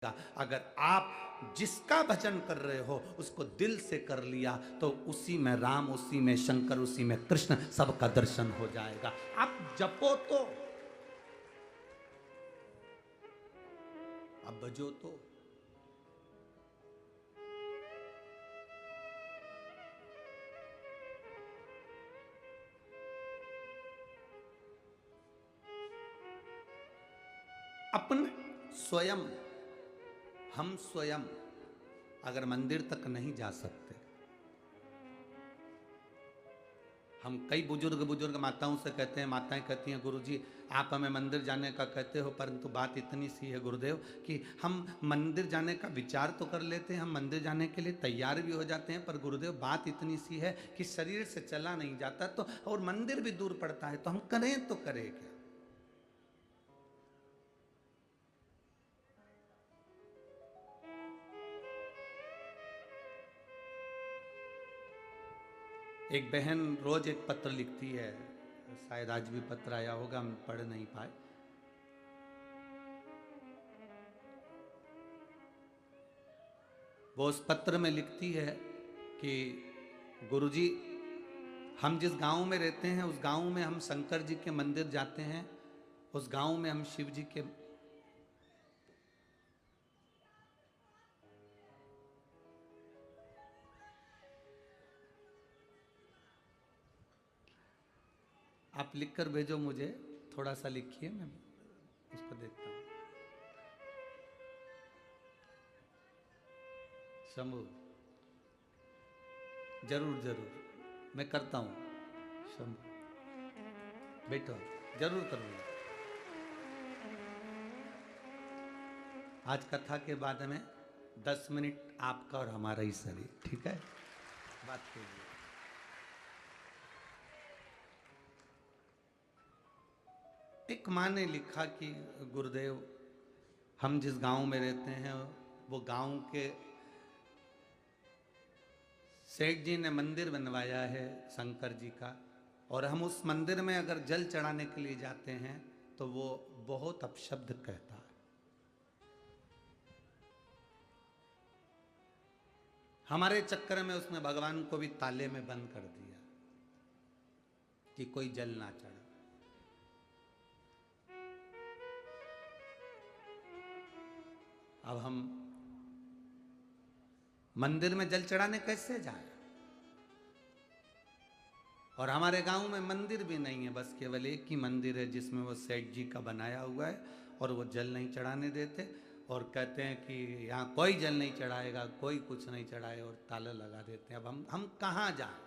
अगर आप जिसका भजन कर रहे हो उसको दिल से कर लिया तो उसी में राम, उसी में शंकर, उसी में कृष्ण, सबका दर्शन हो जाएगा। आप जपो तो, अब भजो तो। अपने स्वयं, हम स्वयं अगर मंदिर तक नहीं जा सकते, हम कई बुजुर्ग माताओं से कहते हैं, माताएं कहती हैं गुरुजी आप हमें मंदिर जाने का कहते हो, परंतु बात इतनी सी है गुरुदेव कि हम मंदिर जाने का विचार तो कर लेते हैं, हम मंदिर जाने के लिए तैयार भी हो जाते हैं, पर गुरुदेव बात इतनी सी है कि शरीर से चला नहीं जाता, तो और मंदिर भी दूर पड़ता है, तो हम करें तो करें क्या। एक बहन रोज एक पत्र लिखती है, शायद आज भी पत्र आया होगा, हम पढ़ नहीं पाए। वो उस पत्र में लिखती है कि गुरुजी हम जिस गांव में रहते हैं उस गांव में हम शंकर जी के मंदिर जाते हैं, उस गांव में हम शिव जी के आप लिख कर भेजो मुझे, थोड़ा सा लिखिए, मैं उसको देखता हूँ। शंभू जरूर जरूर मैं करता हूँ, शंभू बैठो, जरूर करूँगा। आज कथा के बाद में 10 मिनट आपका और हमारा ही शरीर, ठीक है, बात कीजिए। एक माँ ने लिखा कि गुरुदेव हम जिस गांव में रहते हैं वो गांव के सेठ जी ने मंदिर बनवाया है शंकर जी का, और हम उस मंदिर में अगर जल चढ़ाने के लिए जाते हैं तो वो बहुत अपशब्द कहता है। हमारे चक्कर में उसने भगवान को भी ताले में बंद कर दिया कि कोई जल ना चढ़ा। अब हम मंदिर में जल चढ़ाने कैसे जाएं? और हमारे गांव में मंदिर भी नहीं है, बस केवल एक ही मंदिर है जिसमें वो सेठ जी का बनाया हुआ है, और वो जल नहीं चढ़ाने देते और कहते हैं कि यहाँ कोई जल नहीं चढ़ाएगा, कोई कुछ नहीं चढ़ाए, और ताला लगा देते हैं। अब हम कहाँ जाएं?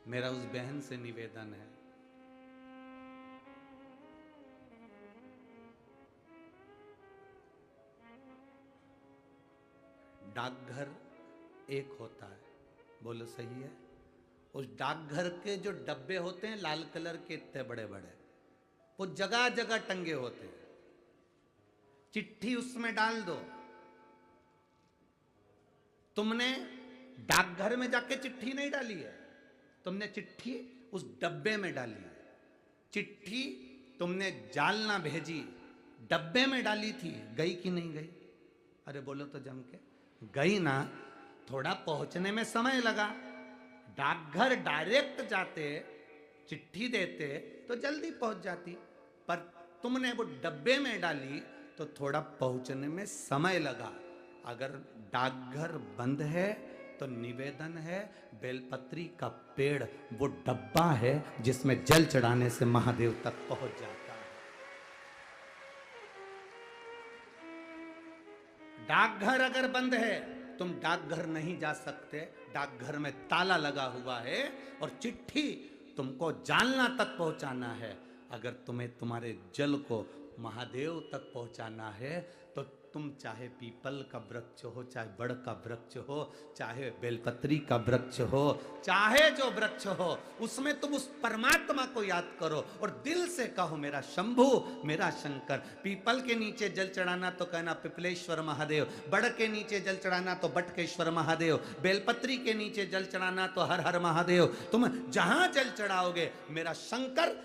मेरा उस बहन से निवेदन है, डाकघर एक होता है, बोलो सही है? उस डाकघर के जो डब्बे होते हैं लाल कलर के, इतने बड़े बड़े, वो जगह जगह टंगे होते हैं। चिट्ठी उसमें डाल दो। तुमने डाकघर में जाके चिट्ठी नहीं डाली है, तुमने चिट्ठी उस डब्बे में डाली है। चिट्ठी तुमने जालना भेजी, डब्बे में डाली थी, गई कि नहीं गई? अरे बोलो तो जम के, गई ना। थोड़ा पहुंचने में समय लगा, डाकघर डायरेक्ट जाते, चिट्ठी देते तो जल्दी पहुंच जाती, पर तुमने वो डब्बे में डाली तो थोड़ा पहुंचने में समय लगा। अगर डाकघर बंद है तो निवेदन है, बेलपत्री का पेड़ वो डब्बा है जिसमें जल चढ़ाने से महादेव तक पहुंच जाता है। डाकघर अगर बंद है, तुम डाकघर नहीं जा सकते, डाकघर में ताला लगा हुआ है, और चिट्ठी तुमको जालना तक पहुंचाना है। अगर तुम्हें तुम्हारे जल को महादेव तक पहुंचाना है तो तुम चाहे पीपल का वृक्ष हो, चाहे बड़ का वृक्ष हो, चाहे बेलपत्री का वृक्ष हो, चाहे जो वृक्ष हो, उसमें तुम उस परमात्मा को याद करो और दिल से कहो मेरा शंभू, मेरा शंकर। पीपल के नीचे जल चढ़ाना तो कहना पिपलेश्वर महादेव, बड़ के नीचे जल चढ़ाना तो बटकेश्वर महादेव, बेलपत्री के नीचे जल चढ़ाना तो हर हर महादेव। तुम जहां जल चढ़ाओगे मेरा शंकर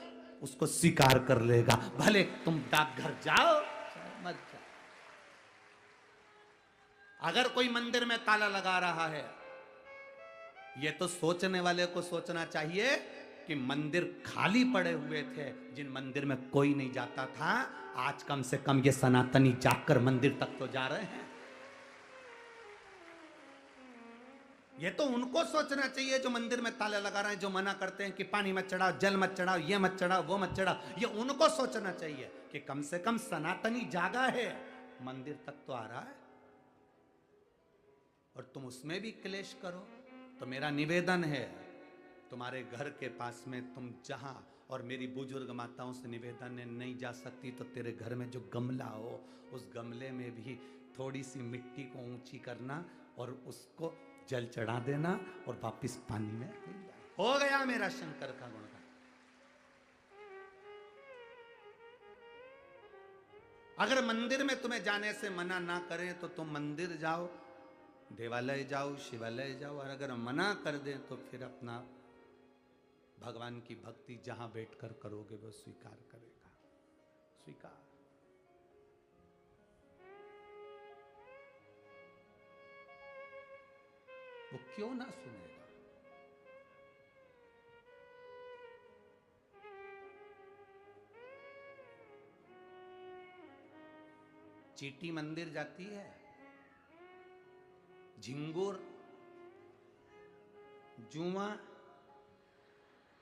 उसको स्वीकार कर लेगा। भले तुम डाकघर जाओ मत जा। अगर कोई मंदिर में ताला लगा रहा है, ये तो सोचने वाले को सोचना चाहिए कि मंदिर खाली पड़े हुए थे, जिन मंदिर में कोई नहीं जाता था, आज कम से कम ये सनातनी जाकर मंदिर तक तो जा रहे हैं। ये तो उनको सोचना चाहिए जो मंदिर में ताले लगा रहे हैं, जो मना करते हैं कि पानी मत चढ़ाओ, जल मत चढ़ाओ, ये मत चढ़ाओ, वो मत चढ़ाओ। ये उनको सोचना चाहिए कि कम से कम सनातनी जागा है, मंदिर तक तो आ रहा है, और तुम उसमें भी क्लेश करो। तो मेरा निवेदन है, तुम्हारे घर के पास में तुम जहां, और मेरी बुजुर्ग माताओं से निवेदन है, नहीं जा सकती तो तेरे घर में जो गमला हो, उस गमले में भी थोड़ी सी मिट्टी को ऊंची करना और उसको जल चढ़ा देना और वापस पानी में हो गया मेरा शंकर का गुणगान। अगर मंदिर में तुम्हें जाने से मना ना करें तो तुम मंदिर जाओ, देवालय जाओ, शिवालय जाओ, और अगर मना कर दें तो फिर अपना भगवान की भक्ति जहां बैठकर करोगे वो स्वीकार करेगा। स्वीकार। वो क्यों ना सुनेगा? चीटी मंदिर जाती है, झिंगुर, जुआ,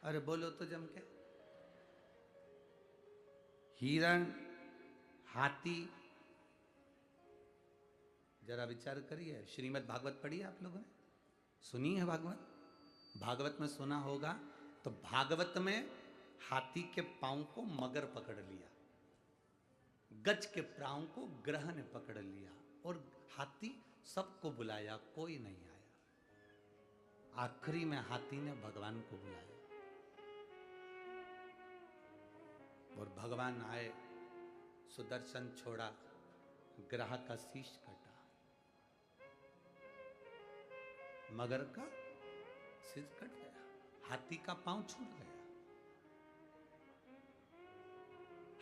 अरे बोलो तो जम के, हिरण, हाथी। जरा विचार करिए। श्रीमद् भागवत पढ़ी है आप लोगों ने? सुनी है भागवत? भागवत में सुना होगा। तो भागवत में हाथी के पांव को मगर पकड़ लिया, गज के पांव को ग्रह ने पकड़ लिया, और हाथी सबको बुलाया, कोई नहीं आया। आखिरी में हाथी ने भगवान को बुलाया, और भगवान आए, सुदर्शन छोड़ा, ग्रह का शीश कटा, मगर का शीश कट गया, हाथी का पांव छूट गया,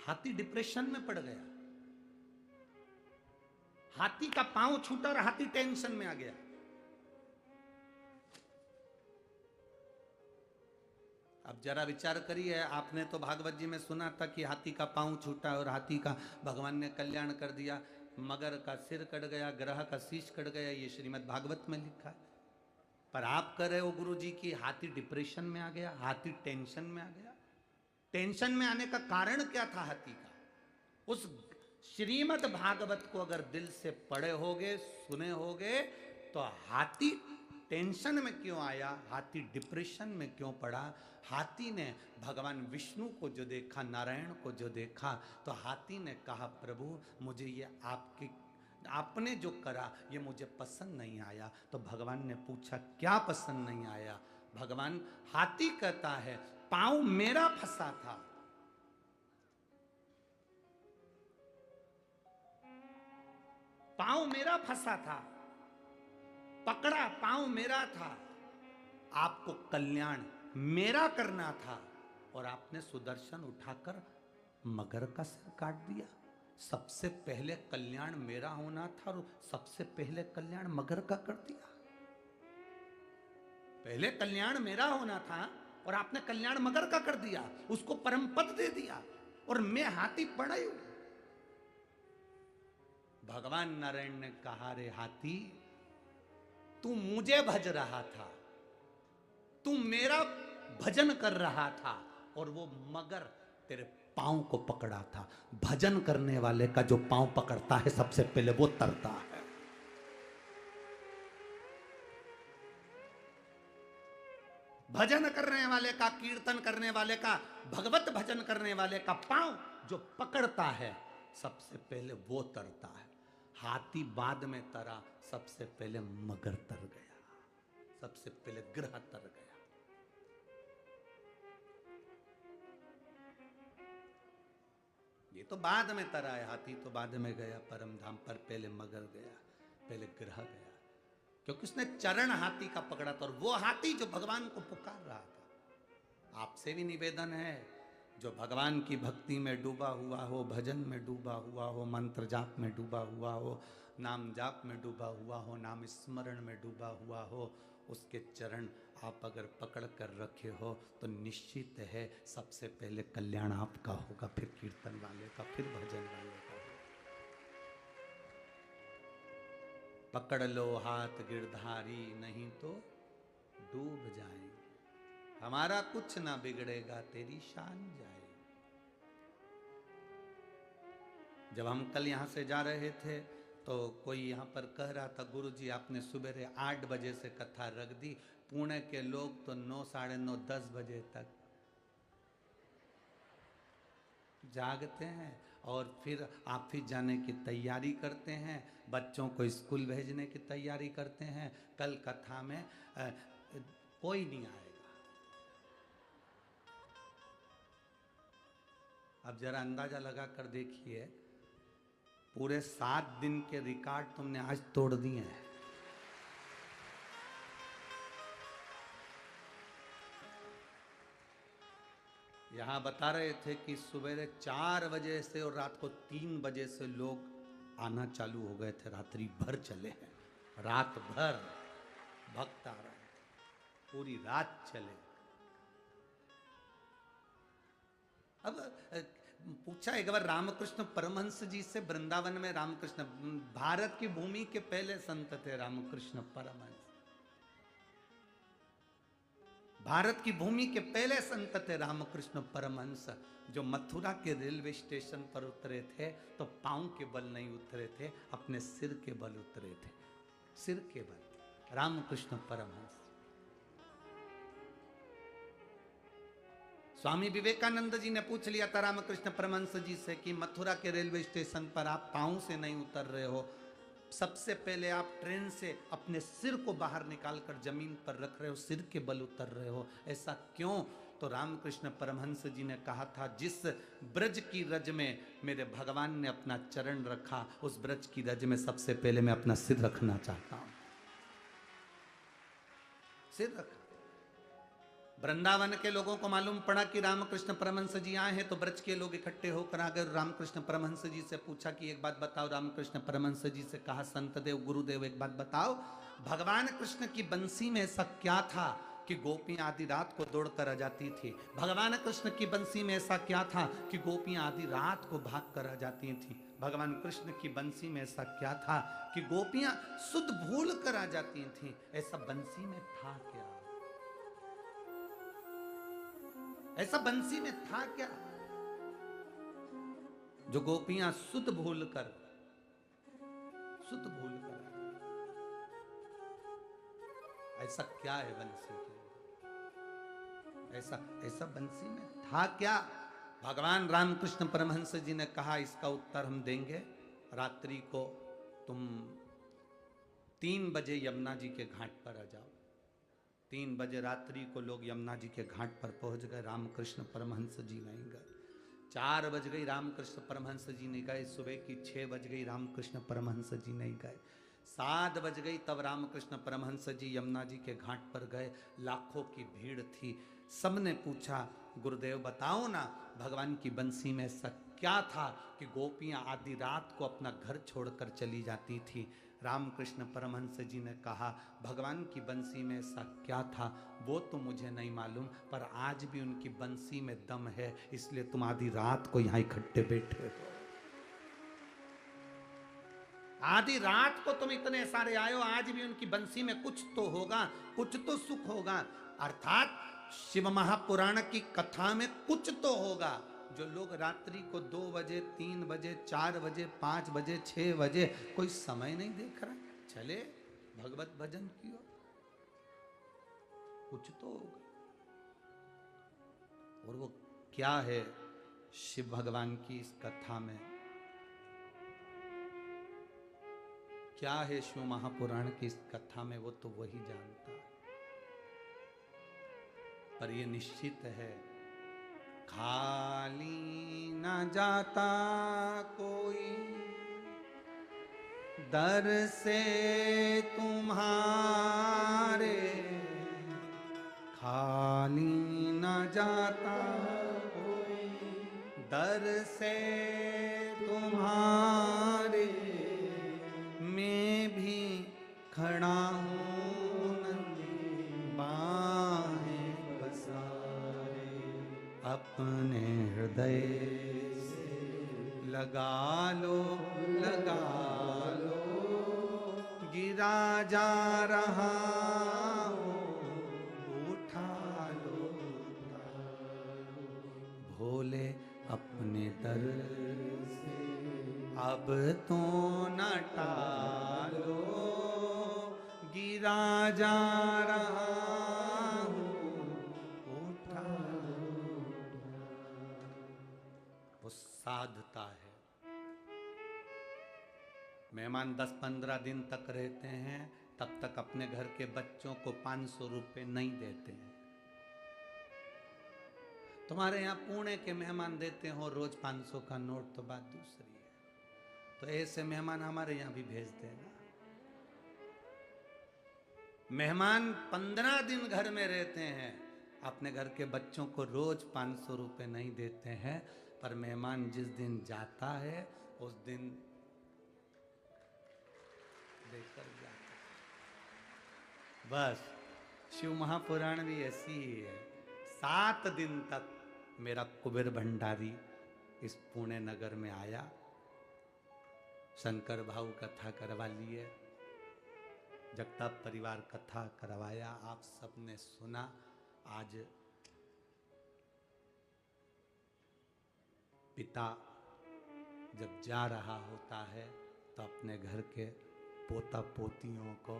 हाथी डिप्रेशन में पड़ गया, हाथी का पांव छूटा और हाथी टेंशन में आ गया। अब जरा विचार करिए, आपने तो भागवत जी में सुना था कि हाथी का पांव छूटा और हाथी का भगवान ने कल्याण कर दिया, मगर का सिर कट गया, ग्रह का शीश कट गया, ये श्रीमद् भागवत में लिखा है। पर आप कह रहे हो गुरु जी की हाथी डिप्रेशन में आ गया, हाथी टेंशन में आ गया। टेंशन में आने का कारण क्या था हाथी का? उस श्रीमद् भागवत को अगर दिल से पढ़े होगे, सुने होगे, तो हाथी टेंशन में क्यों आया, हाथी डिप्रेशन में क्यों पड़ा? हाथी ने भगवान विष्णु को जो देखा, नारायण को जो देखा, तो हाथी ने कहा प्रभु मुझे ये आपने जो करा ये मुझे पसंद नहीं आया। तो भगवान ने पूछा क्या पसंद नहीं आया? भगवान, हाथी कहता है पांव मेरा फंसा था, पांव मेरा फंसा था, पकड़ा पांव मेरा था, आपको कल्याण मेरा करना था, और आपने सुदर्शन उठाकर मगर का सिर काट दिया। सबसे पहले कल्याण मेरा होना था और सबसे पहले कल्याण मगर का कर दिया। पहले कल्याण मेरा होना था और आपने कल्याण मगर का कर दिया, उसको परम पद दे दिया, और मैं हाथी पड़ा ही हूं। भगवान नारायण ने कहा रे हाथी, तू मुझे भज रहा था, तू मेरा भजन कर रहा था, और वो मगर तेरे पांव को पकड़ा था। भजन करने वाले का जो पांव पकड़ता है सबसे पहले वो तरता है। भजन करने वाले का, कीर्तन करने वाले का, भगवत भजन करने वाले का पांव जो पकड़ता है सबसे पहले वो तरता है। हाथी बाद में तरा, सबसे पहले मगर तर गया, सबसे पहले ग्रह तर गया। ये तो बाद में तरा है, हाथी तो बाद में गया परम धाम पर, पहले मगर गया, पहले ग्रह गया, क्योंकि उसने चरण हाथी का पकड़ा था, और वो हाथी जो भगवान को पुकार रहा था। आपसे भी निवेदन है, जो भगवान की भक्ति में डूबा हुआ हो, भजन में डूबा हुआ हो, मंत्र जाप में डूबा हुआ हो, नाम जाप में डूबा हुआ हो, नाम स्मरण में डूबा हुआ हो, उसके चरण आप अगर पकड़ कर रखे हो तो निश्चित है सबसे पहले कल्याण आपका होगा, फिर कीर्तन वाले का, फिर भजन वाले का। पकड़ लो हाथ गिरधारी, नहीं तो डूब जाएंगे। हमारा कुछ ना बिगड़ेगा, तेरी शान जाएगी। जब हम कल यहाँ से जा रहे थे तो कोई यहाँ पर कह रहा था, गुरुजी आपने सुबह 8 बजे से कथा रख दी, पुणे के लोग तो 9, साढ़े 9, 10 बजे तक जागते हैं और फिर ऑफिस जाने की तैयारी करते हैं, बच्चों को स्कूल भेजने की तैयारी करते हैं। कल कथा में कोई नहीं आएगा। अब जरा अंदाजा लगा कर देखिए, पूरे 7 दिन के रिकॉर्ड तुमने आज तोड़ दिए हैं। यहां बता रहे थे कि सुबह 4 बजे से और रात को 3 बजे से लोग आना चालू हो गए थे, रात्रि भर चले हैं, रात भर भक्त आ रहे हैं, पूरी रात चले। अब पूछा एक बार रामकृष्ण परमहंस जी से, वृंदावन में रामकृष्ण, भारत की भूमि के पहले संत थे रामकृष्ण परमहंस, भारत की भूमि के पहले संत थे रामकृष्ण परमहंस, जो मथुरा के रेलवे स्टेशन पर उतरे थे तो पांव के बल नहीं उतरे थे, अपने सिर के बल उतरे थे, सिर के बल। रामकृष्ण परमहंस। स्वामी विवेकानंद जी ने पूछ लिया था रामकृष्ण परमहंस जी से कि मथुरा के रेलवे स्टेशन पर आप पांव से नहीं उतर रहे हो, सबसे पहले आप ट्रेन से अपने सिर को बाहर निकालकर जमीन पर रख रहे हो, सिर के बल उतर रहे हो, ऐसा क्यों? तो रामकृष्ण परमहंस जी ने कहा था, जिस ब्रज की रज में मेरे भगवान ने अपना चरण रखा, उस ब्रज की रज में सबसे पहले मैं अपना सिर रखना चाहता हूं, सिर रखा। वृंदावन के लोगों को मालूम पड़ा कि रामकृष्ण परमहंस जी आए हैं तो ब्रज के लोग इकट्ठे होकर आ गए। रामकृष्ण परमहंस जी से पूछा कि एक बात बताओ। रामकृष्ण परमहंस जी से कहा, संतदेव गुरुदेव एक बात बताओ, भगवान कृष्ण की बंसी में ऐसा क्या था कि गोपियां आधी रात को दौड़कर आ जाती थी? भगवान कृष्ण की बंसी में ऐसा क्या था कि गोपियां आधी रात को भाग कर आ जाती थी? भगवान कृष्ण की बंसी में ऐसा क्या था कि गोपियां सुध भूल कर आ जाती थी? ऐसा बंसी में था क्या? ऐसा बंसी में था क्या जो गोपियां सुध भूल कर ऐसा क्या है बंसी के? ऐसा बंसी में था क्या? भगवान रामकृष्ण परमहंस जी ने कहा, इसका उत्तर हम देंगे। रात्रि को तुम 3 बजे यमुना जी के घाट पर आ जाओ। 3 बजे रात्रि को लोग यमुना जी के घाट पर पहुंच गए, रामकृष्ण परमहंस जी नहीं गए। 4 बज गई, रामकृष्ण परमहंस जी नहीं गए। सुबह की 6 बज गई, रामकृष्ण परमहंस जी नहीं गए। 7 बज गई, तब रामकृष्ण परमहंस जी यमुना जी के घाट पर गए। लाखों की भीड़ थी, सबने पूछा, गुरुदेव बताओ ना, भगवान की बंसी में ऐसा क्या था कि गोपियां आधी रात को अपना घर छोड़कर चली जाती थी? रामकृष्ण परमहंस जी ने कहा, भगवान की बंसी में ऐसा क्या था वो तो मुझे नहीं मालूम, पर आज भी उनकी बंसी में दम है, इसलिए तुम आधी रात को यहां इकट्ठे बैठे हो। आधी रात को तुम इतने सारे आए हो, आज भी उनकी बंसी में कुछ तो होगा, कुछ तो सुख होगा। अर्थात शिव महापुराण की कथा में कुछ तो होगा। जो लोग रात्रि को 2 बजे, 3 बजे, 4 बजे, 5 बजे, 6 बजे, कोई समय नहीं देख रहा, चले भगवत भजन की ओर, कुछ तो होगा। और वो क्या है शिव भगवान की इस कथा में, क्या है शिव महापुराण की इस कथा में, वो तो वही जानता है। पर ये निश्चित है, खाली न जाता कोई दर से तुम्हारे, खाली न जाता कोई दर से तुम्हारे मैं भी खड़ा हूँ नंदी, बाहें पसारे अपने हृदय से लगा लो, लगा लो, गिरा जा रहा हो उठा लो, भोले अपने दर से अब तो न टालो, गिरा जा रहा हूँ उठा लो। वो साधता है। मेहमान 10-15 दिन तक रहते हैं, तब तक अपने घर के बच्चों को 500 रुपये नहीं देते हैं। तुम्हारे यहाँ पुणे के मेहमान देते हो रोज 500 का नोट, तो बात दूसरी है। तो ऐसे मेहमान हमारे यहाँ भी भेज देना। मेहमान 15 दिन घर में रहते हैं, अपने घर के बच्चों को रोज 500 रुपये नहीं देते हैं, पर मेहमान जिस दिन जाता है उस दिन देकर जाता है। बस शिव महापुराण भी ऐसी ही है। 7 दिन तक मेरा कुबेर भंडारी इस पुणे नगर में आया, शंकर भाऊ कथा करवा लिए, जगताप परिवार कथा करवाया, आप सबने सुना। आज पिता जब जा रहा होता है तो अपने घर के पोता पोतियों को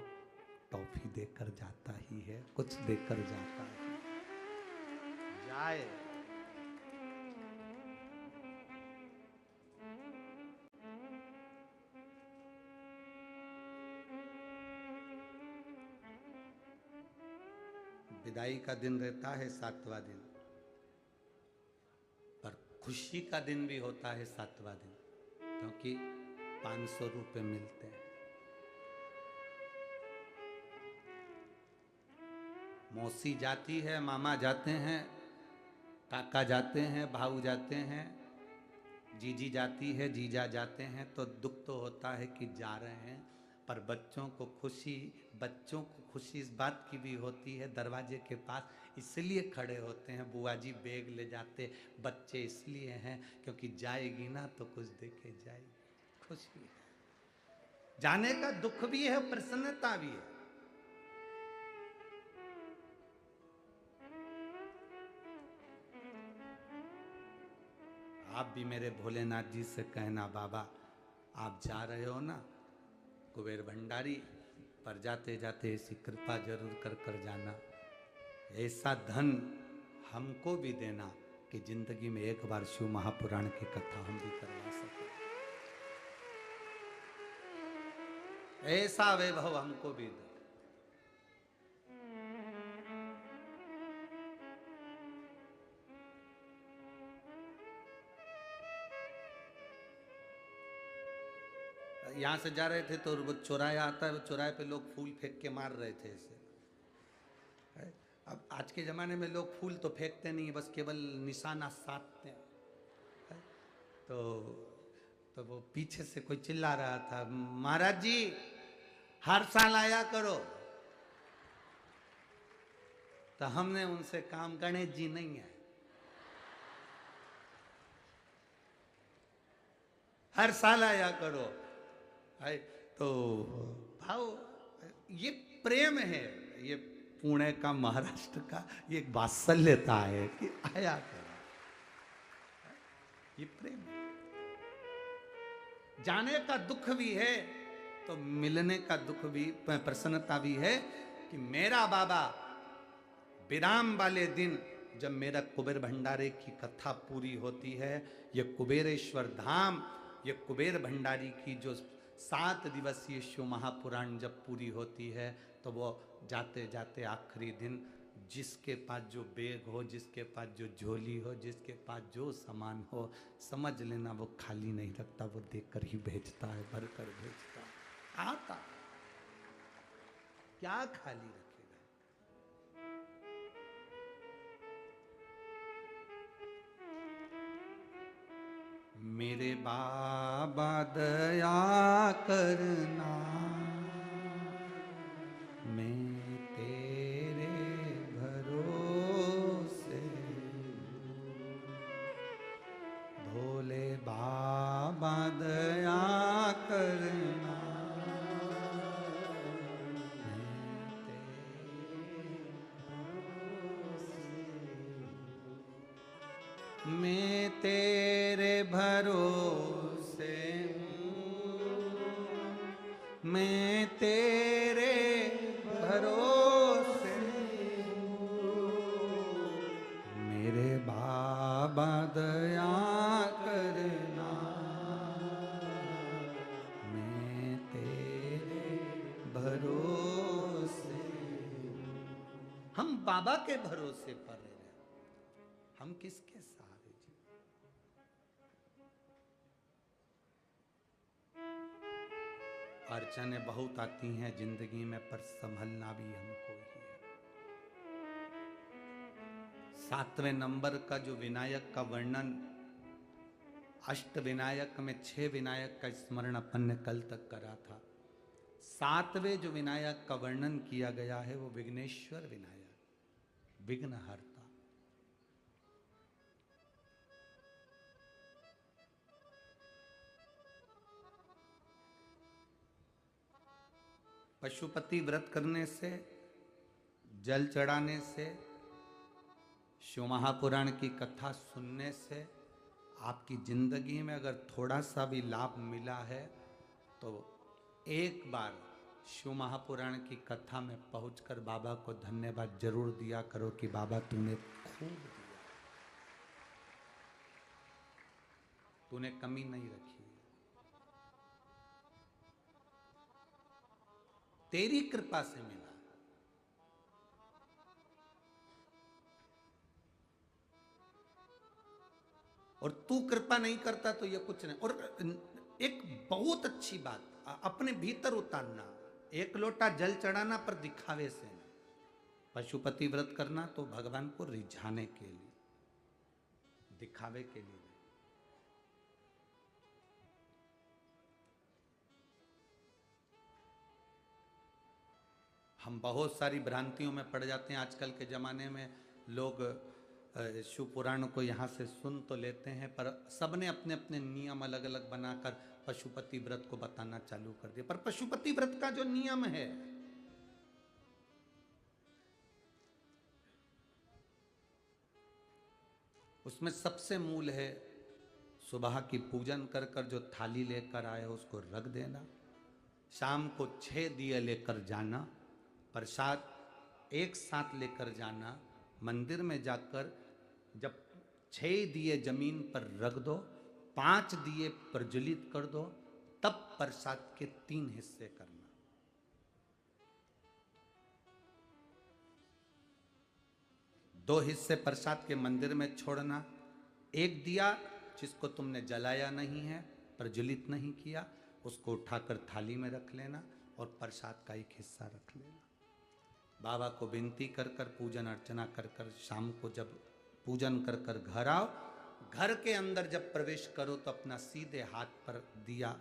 टॉफी देकर जाता ही है, कुछ देकर जाता है। जाए विदाई का दिन रहता है 7वां दिन, पर खुशी का दिन भी होता है 7वां दिन, क्योंकि 500 रुपये मिलते हैं। मौसी जाती है, मामा जाते हैं, काका जाते हैं, भाऊ जाते हैं, जीजी जाती है, जीजा जाते हैं, तो दुख तो होता है कि जा रहे हैं, पर बच्चों को खुशी इस बात की भी होती है, दरवाजे के पास इसलिए खड़े होते हैं, बुआ जी बैग ले जाते, बच्चे इसलिए हैं क्योंकि जाएगी ना तो कुछ देके जाएगी, खुशी है। जाने का दुख भी है, प्रसन्नता भी है। आप भी मेरे भोलेनाथ जी से कहना, बाबा आप जा रहे हो ना कुबेर भंडारी, पर जाते जाते ऐसी कृपा जरूर कर जाना, ऐसा धन हमको भी देना कि जिंदगी में एक बार शिव महापुराण की कथा हम भी करवा सके, ऐसा वैभव हमको भी दो। यहाँ से जा रहे थे तो वो चौराया आता है, वो चौराहे पे लोग फूल फेंक के मार रहे थे ऐसे। अब आज के ज़माने में लोग फूल तो फेंकते नहीं, बस केवल निशाना साधते हैं। तो वो पीछे से कोई चिल्ला रहा था, महाराज जी हर साल आया करो। तो हमने उनसे काम, गणेश जी नहीं है, हर साल आया करो। तो भाव ये प्रेम है, ये पुणे का, महाराष्ट्र का ये एक वात्सल्यता है कि आया करो, ये प्रेम है। जाने का दुख भी है तो मिलने का दुख भी, प्रसन्नता भी है कि मेरा बाबा विराम वाले दिन जब मेरा कुबेर भंडारे की कथा पूरी होती है, ये कुबेरेश्वर धाम, ये कुबेर भंडारी की जो 7 दिवसीय शिव महापुराण जब पूरी होती है, तो वो जाते जाते आखिरी दिन जिसके पास जो बैग हो, जिसके पास जो झोली हो, जिसके पास जो सामान हो, समझ लेना वो खाली नहीं रखता, वो देकर ही भेजता है, भर कर भेजता है। आता क्या खाली रखेगा। मेरे बाबा दया करना, मैं तेरे भरोसे, भोले बाबा दया करना, मैं तेरे भरोसे हूँ, मैं तेरे भरोसे हूँ, मेरे बाबा दया करना, मैं तेरे भरोसे हूँ। हम बाबा के भरोसे पर रहे, हम किसके सहारे जी? अड़चनें बहुत आती हैं जिंदगी में, पर संभलना भी हमको ही है। 7वें नंबर का जो विनायक का वर्णन, अष्ट विनायक में 6 विनायक का स्मरण अपन ने कल तक करा था। 7वें जो विनायक का वर्णन किया गया है वो विघ्नेश्वर विनायक, विघ्नहर्ता। पशुपति व्रत करने से, जल चढ़ाने से, शिव महापुराण की कथा सुनने से आपकी जिंदगी में अगर थोड़ा सा भी लाभ मिला है तो एक बार शिव महापुराण की कथा में पहुंचकर बाबा को धन्यवाद जरूर दिया करो कि बाबा तूने खूब दिया, तूने कमी नहीं रखी, तेरी कृपा से मिला। और तू कृपा नहीं करता तो ये कुछ नहीं। और एक बहुत अच्छी बात अपने भीतर उतारना, एक लोटा जल चढ़ाना पर दिखावे से नहीं, पशुपति व्रत करना तो भगवान को रिझाने के लिए, दिखावे के लिए। हम बहुत सारी भ्रांतियों में पड़ जाते हैं आजकल के ज़माने में। लोग शिव पुराण को यहाँ से सुन तो लेते हैं, पर सबने अपने अपने नियम अलग अलग बनाकर पशुपति व्रत को बताना चालू कर दिया। पर पशुपति व्रत का जो नियम है उसमें सबसे मूल है, सुबह की पूजन कर कर जो थाली लेकर आए हो उसको रख देना, शाम को 6 दिए लेकर जाना, प्रसाद एक साथ लेकर जाना, मंदिर में जाकर जब 6 दिए जमीन पर रख दो, 5 दिए प्रज्वलित कर दो, तब प्रसाद के 3 हिस्से करना। दो हिस्से प्रसाद के मंदिर में छोड़ना, एक दिया जिसको तुमने जलाया नहीं है, प्रज्वलित नहीं किया, उसको उठाकर थाली में रख लेना और प्रसाद का एक हिस्सा रख लेना। बाबा को विनती कर कर, पूजन अर्चना कर कर, शाम को जब पूजन कर कर घर आओ, घर के अंदर जब प्रवेश करो तो अपना सीधे हाथ पर दिया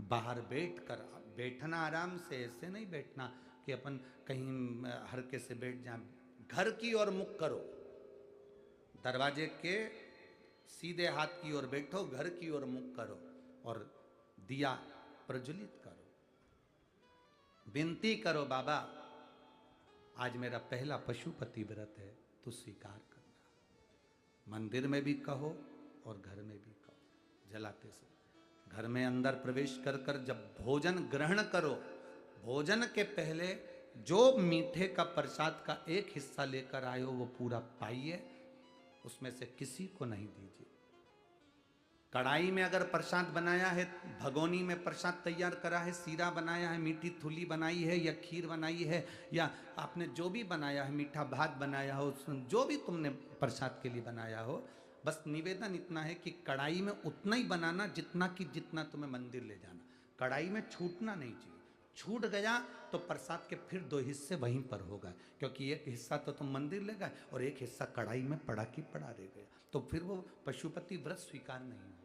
बाहर बैठ कर, बैठना आराम से, ऐसे नहीं बैठना कि अपन कहीं हरके से बैठ जाए, घर की ओर मुख करो, दरवाजे के सीधे हाथ की ओर बैठो, घर की ओर मुख करो और दिया प्रज्वलित करो, विनती करो बाबा आज मेरा पहला पशुपति व्रत है, तो स्वीकार करना। मंदिर में भी कहो और घर में भी कहो, जलाते से घर में अंदर प्रवेश कर कर जब भोजन ग्रहण करो, भोजन के पहले जो मीठे का प्रसाद का एक हिस्सा लेकर आए हो वो पूरा पाइए, उसमें से किसी को नहीं दीजिए। कढ़ाई में अगर प्रसाद बनाया है, भगोनी में प्रसाद तैयार करा है, सीरा बनाया है, मीठी थुली बनाई है या खीर बनाई है, या आपने जो भी बनाया है, मीठा भात बनाया हो, जो भी तुमने प्रसाद के लिए बनाया हो, बस निवेदन इतना है कि कढ़ाई में उतना ही बनाना जितना तुम्हें मंदिर ले जाना, कढ़ाई में छूटना नहीं चाहिए। छूट गया तो प्रसाद के फिर 2 हिस्से वहीं पर होगा, क्योंकि एक हिस्सा तो तुम मंदिर ले गए और एक हिस्सा कढ़ाई में पड़ा की पड़ा रह गया, तो फिर वो पशुपति व्रत स्वीकार नहीं होगा।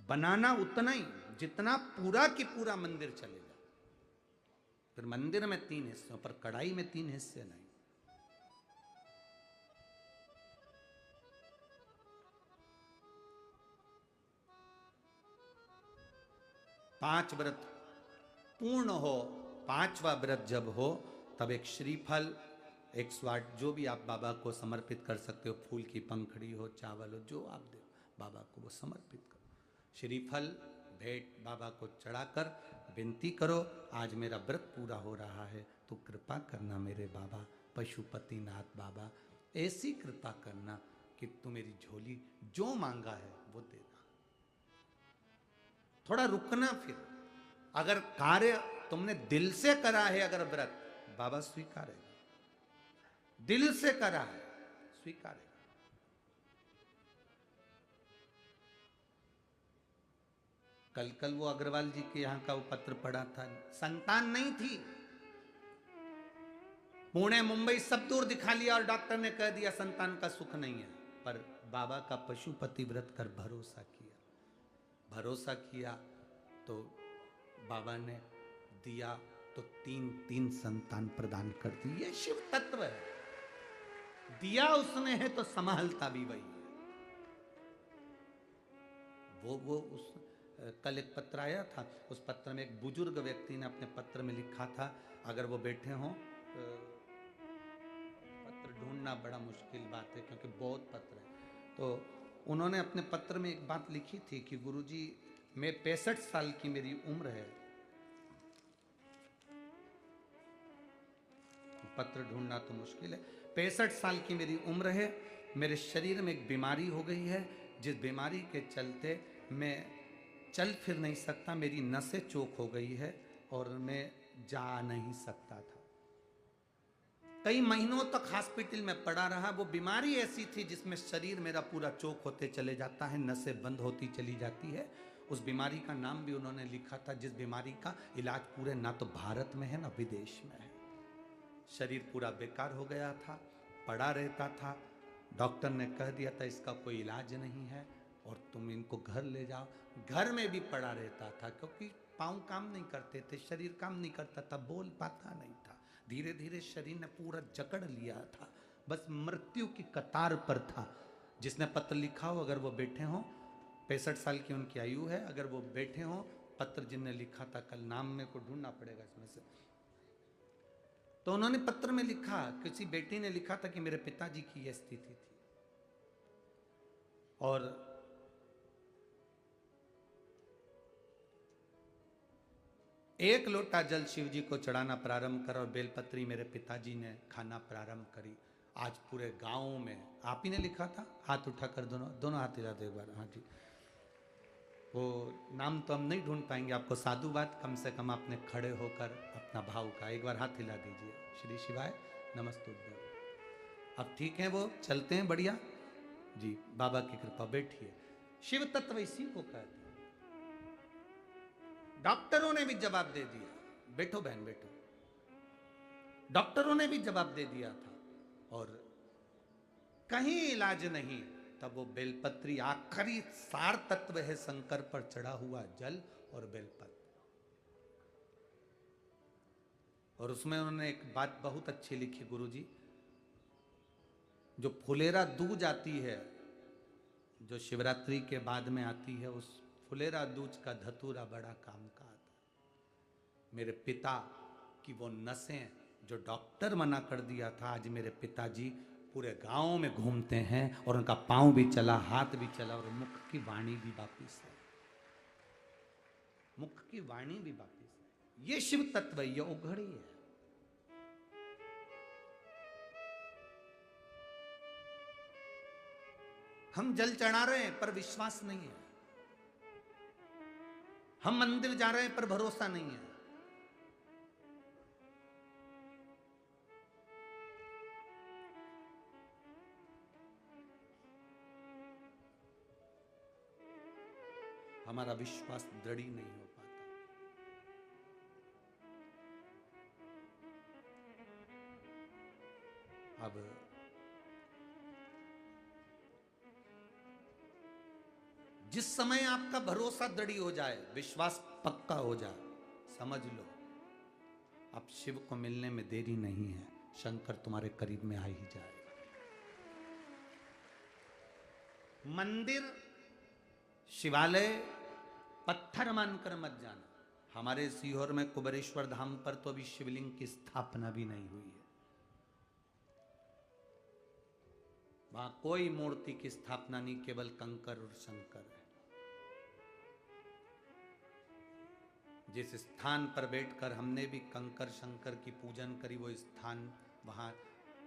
बनाना उतना ही जितना पूरा की पूरा मंदिर चलेगा। फिर मंदिर में 3 हिस्सों पर कढ़ाई में 3 हिस्से नहीं। पांच व्रत पूर्ण हो, 5वां व्रत जब हो तब एक श्रीफल, 108 जो भी आप बाबा को समर्पित कर सकते हो, फूल की पंखड़ी हो, चावल हो, जो आप दे बाबा को वो समर्पित करो। श्रीफल भेंट बाबा को चढ़ाकर विनती करो, आज मेरा व्रत पूरा हो रहा है तो कृपा करना मेरे बाबा, पशुपतिनाथ बाबा, ऐसी कृपा करना कि तू मेरी झोली जो मांगा है वो देना। थोड़ा रुकना। फिर अगर कार्य तुमने दिल से करा है, अगर व्रत, बाबा स्वीकारेगा। दिल से करा है, स्वीकारेगा। कल वो अग्रवाल जी के यहां का वो पत्र पड़ा था, संतान नहीं थी, पुणे मुंबई सब दूर दिखा लिया और डॉक्टर ने कह दिया संतान का सुख नहीं है, पर बाबा का पशुपति व्रत कर भरोसा किया। भरोसा किया तो बाबा ने दिया, तो 3 संतान प्रदान कर दी। ये शिव तत्व है। दिया उसने है तो संभालता भी वही है। वो उस कल एक पत्र आया था, उस पत्र में एक बुजुर्ग व्यक्ति ने अपने पत्र में लिखा था, अगर वो बैठे हों, पत्र ढूंढना बड़ा मुश्किल बात है क्योंकि बहुत पत्र है, तो उन्होंने अपने पत्र में एक बात लिखी थी कि गुरुजी, मैं 65 साल की मेरी उम्र है, पत्र ढूंढना तो मुश्किल है, 65 साल की मेरी उम्र है, मेरे शरीर में एक बीमारी हो गई है, जिस बीमारी के चलते मैं चल फिर नहीं सकता, मेरी नसें चोक हो गई है और मैं जा नहीं सकता था। कई महीनों तक हॉस्पिटल में पड़ा रहा। वो बीमारी ऐसी थी जिसमें शरीर मेरा पूरा चोक होते चले जाता है, नसें बंद होती चली जाती है। उस बीमारी का नाम भी उन्होंने लिखा था, जिस बीमारी का इलाज पूरे ना तो भारत में है ना विदेश में है। शरीर पूरा बेकार हो गया था, पड़ा रहता था। डॉक्टर ने कह दिया था इसका कोई इलाज नहीं है और तुम इनको घर ले जाओ। घर में भी पड़ा रहता था क्योंकि पाँव काम नहीं करते थे, शरीर काम नहीं करता था, बोल पाता नहीं था। धीरे धीरे शरीर ने पूरा जकड़ लिया था, बस मृत्यु की कतार पर था। जिसने पत्र लिखा हो, अगर वो बैठे हों, 65 साल की उनकी आयु है, अगर वो बैठे हों, पत्र जिनने लिखा था, कल नाम मेरे को ढूंढना पड़ेगा इसमें से, तो उन्होंने पत्र में लिखा, किसी बेटी ने लिखा था कि मेरे पिताजी की यह स्थिति थी और एक लोटा जल शिव जी को चढ़ाना प्रारंभ करा और बेलपत्री मेरे पिताजी ने खाना प्रारंभ करी। आज पूरे गांव में, आप ही ने लिखा था, हाथ उठाकर दोनों हाथ हिला दो एक बार। हाँ जी, वो नाम तो हम नहीं ढूंढ पाएंगे, आपको साधुवाद, कम से कम आपने खड़े होकर अपना भाव का एक बार हाथ हिला दीजिए। श्री शिवाय नमस्तुभ्यं। अब ठीक है, वो चलते हैं बढ़िया जी, बाबा की कृपा। बैठिए। शिव तत्व इसी को कहते हैं। डॉक्टरों ने भी जवाब दे दिया, बैठो बहन बैठो, डॉक्टरों ने भी जवाब दे दिया था और कहीं इलाज नहीं, तब वो बेलपत्री आखिरी सार तत्व है शंकर पर चढ़ा हुआ जल और बेलपत्र। और उसमें उन्होंने एक बात बहुत अच्छी लिखी गुरुजी, जो फुलेरा दूज आती है, जो शिवरात्रि के बाद में आती है, उस फुलेरा दूज का धतूरा बड़ा काम का आता है। मेरे पिता की वो नसें जो डॉक्टर मना कर दिया था, आज मेरे पिताजी पूरे गांव में घूमते हैं और उनका पांव भी चला, हाथ भी चला और मुख की वाणी भी वापिस है। मुख की वाणी भी वापिस है। ये शिव तत्व, ये उघड़ी है। हम जल चढ़ा रहे हैं पर विश्वास नहीं है, हम मंदिर जा रहे हैं पर भरोसा नहीं है। हमारा विश्वास दृढ़ नहीं हो पाता। अब जिस समय आपका भरोसा दृढ़ हो जाए, विश्वास पक्का हो जाए, समझ लो अब शिव को मिलने में देरी नहीं है, शंकर तुम्हारे करीब में आ ही जाएगा। मंदिर शिवालय पत्थर मानकर मत जाना। हमारे सीहोर में कुबेरेश्वर धाम पर तो अभी शिवलिंग की स्थापना भी नहीं हुई है। वहां कोई मूर्ति की स्थापना नहीं, केवल कंकर और शंकर है। जिस स्थान पर बैठकर हमने भी कंकर शंकर की पूजन करी, वो स्थान वहां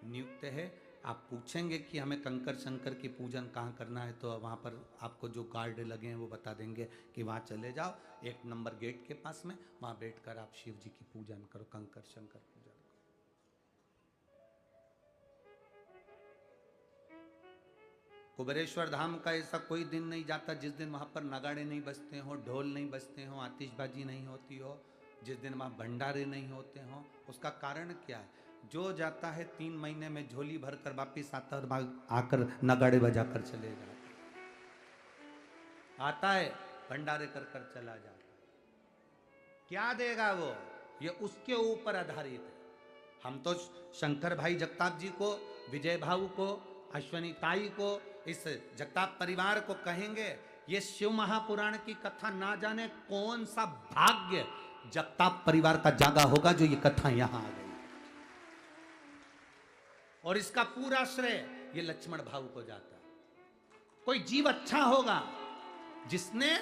नियुक्त है। आप पूछेंगे कि हमें कंकर शंकर की पूजन कहाँ करना है, तो वहाँ पर आपको जो गार्ड लगे हैं वो बता देंगे कि वहाँ चले जाओ, 1 नंबर गेट के पास में, वहाँ बैठकर आप शिव जी की पूजन करो, कंकर शंकर पूजन करो। कुबेरेश्वर धाम का ऐसा कोई दिन नहीं जाता जिस दिन वहाँ पर नगाड़े नहीं बजते हो, ढोल नहीं बजते हो, आतिशबाजी नहीं होती हो, जिस दिन वहाँ भंडारे नहीं होते हो। उसका कारण क्या है? जो जाता है 3 महीने में झोली भरकर वापिस आता है और आकर नगाड़े बजाकर चले जाता है, आता है भंडारे कर कर चला जाता है। क्या देगा वो? ये उसके ऊपर आधारित है। हम तो शंकर भाई जगताप जी को, विजय भाऊ को, अश्वनी ताई को, इस जगताप परिवार को कहेंगे, ये शिव महापुराण की कथा ना जाने कौन सा भाग्य जगताप परिवार का जागा होगा जो ये कथा यहां आ गई। और इसका पूरा श्रेय ये लक्ष्मण भाऊ को जाता है। कोई जीव अच्छा होगा जिसने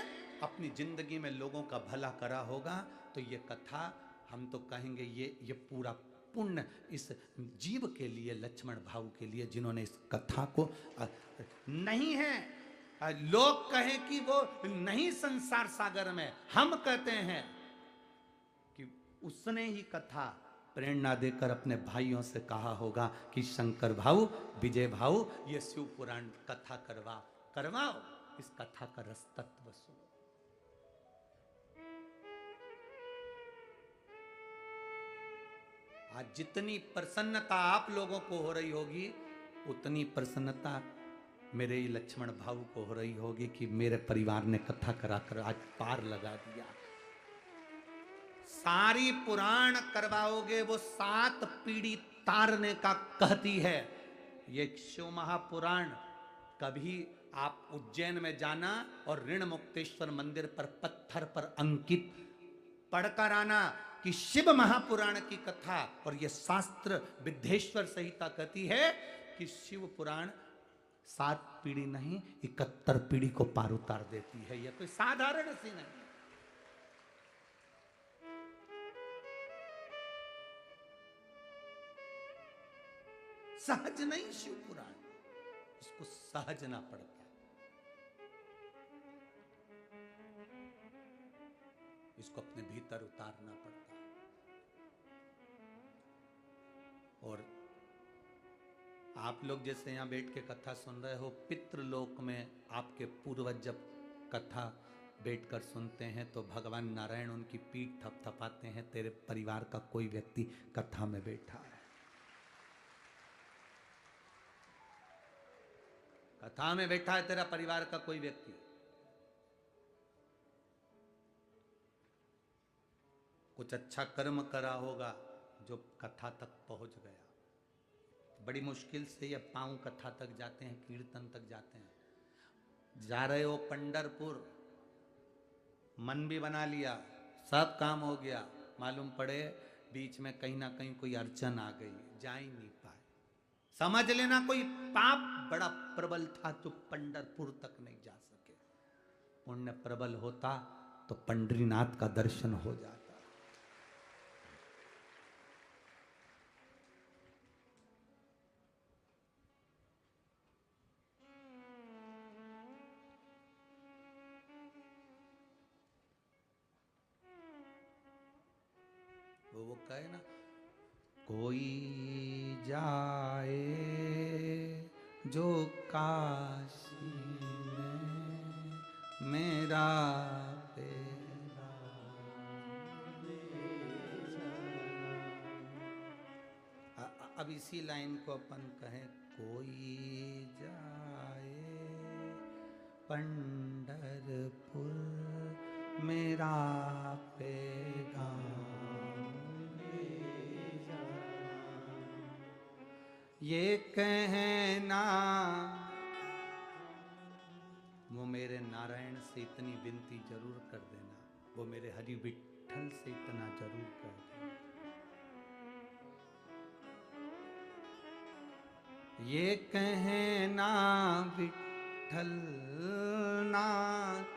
अपनी जिंदगी में लोगों का भला करा होगा, तो ये कथा हम तो कहेंगे ये पूरा पुण्य इस जीव के लिए, लक्ष्मण भाऊ के लिए, जिन्होंने इस कथा को नहीं है लोग कहें कि वो नहीं संसार सागर में, हम कहते हैं कि उसने ही कथा प्रेरणा देकर अपने भाइयों से कहा होगा कि शंकर भाऊ, विजय भाऊ, ये शिव पुराण कथा करवाओ, इस कथा का रस तत्व सुनो। आज जितनी प्रसन्नता आप लोगों को हो रही होगी, उतनी प्रसन्नता मेरे लक्ष्मण भाऊ को हो रही होगी कि मेरे परिवार ने कथा कराकर आज पार लगा दिया। सारी पुराण करवाओगे, वो 7 पीढ़ी तारने का कहती है। ये शिव महापुराण कभी आप उज्जैन में जाना और ऋण मुक्तेश्वर मंदिर पर पत्थर पर अंकित पढ़कर आना कि शिव महापुराण की कथा, और ये शास्त्र विद्धेश्वर संहिता कहती है कि शिव पुराण 7 पीढ़ी नहीं 71 पीढ़ी को पार उतार देती है। यह कोई साधारण सी नहीं। सहज नहीं शिव पुराण, इसको सहजना पड़ता है, इसको अपने भीतर उतारना पड़ता है। और आप लोग जैसे यहां बैठ के कथा सुन रहे हो, पितृलोक में आपके पूर्वज जब कथा बैठकर सुनते हैं तो भगवान नारायण उनकी पीठ थपथपाते हैं, तेरे परिवार का कोई व्यक्ति कथा में बैठा है। कथा में बैठा है तेरा परिवार का कोई व्यक्ति। कुछ अच्छा कर्म करा होगा जो कथा तक पहुंच गया। बड़ी मुश्किल से ये पांव कथा तक जाते हैं, कीर्तन तक जाते हैं। जा रहे हो पंढरपुर, मन भी बना लिया, सब काम हो गया, मालूम पड़े बीच में कहीं ना कहीं कोई अड़चन आ गई, जा ही नहीं पाए। समझ लेना कोई पाप बड़ा प्रबल था तो पंढरपुर तक नहीं जा सके। पुण्य प्रबल होता तो पंढरीनाथ का दर्शन हो जाता। वो कहे ना, कोई जाए जो काशी में मेरा तेरा अब इसी लाइन को अपन कहें, कोई जाए पंढरपुर मेरा पैगाम ले जा। ये कहना, वो मेरे नारायण से इतनी विनती जरूर कर देना, वो मेरे हरि विठ्ठल से इतना जरूर कर देना। ये कहना विठ्ठल नाथ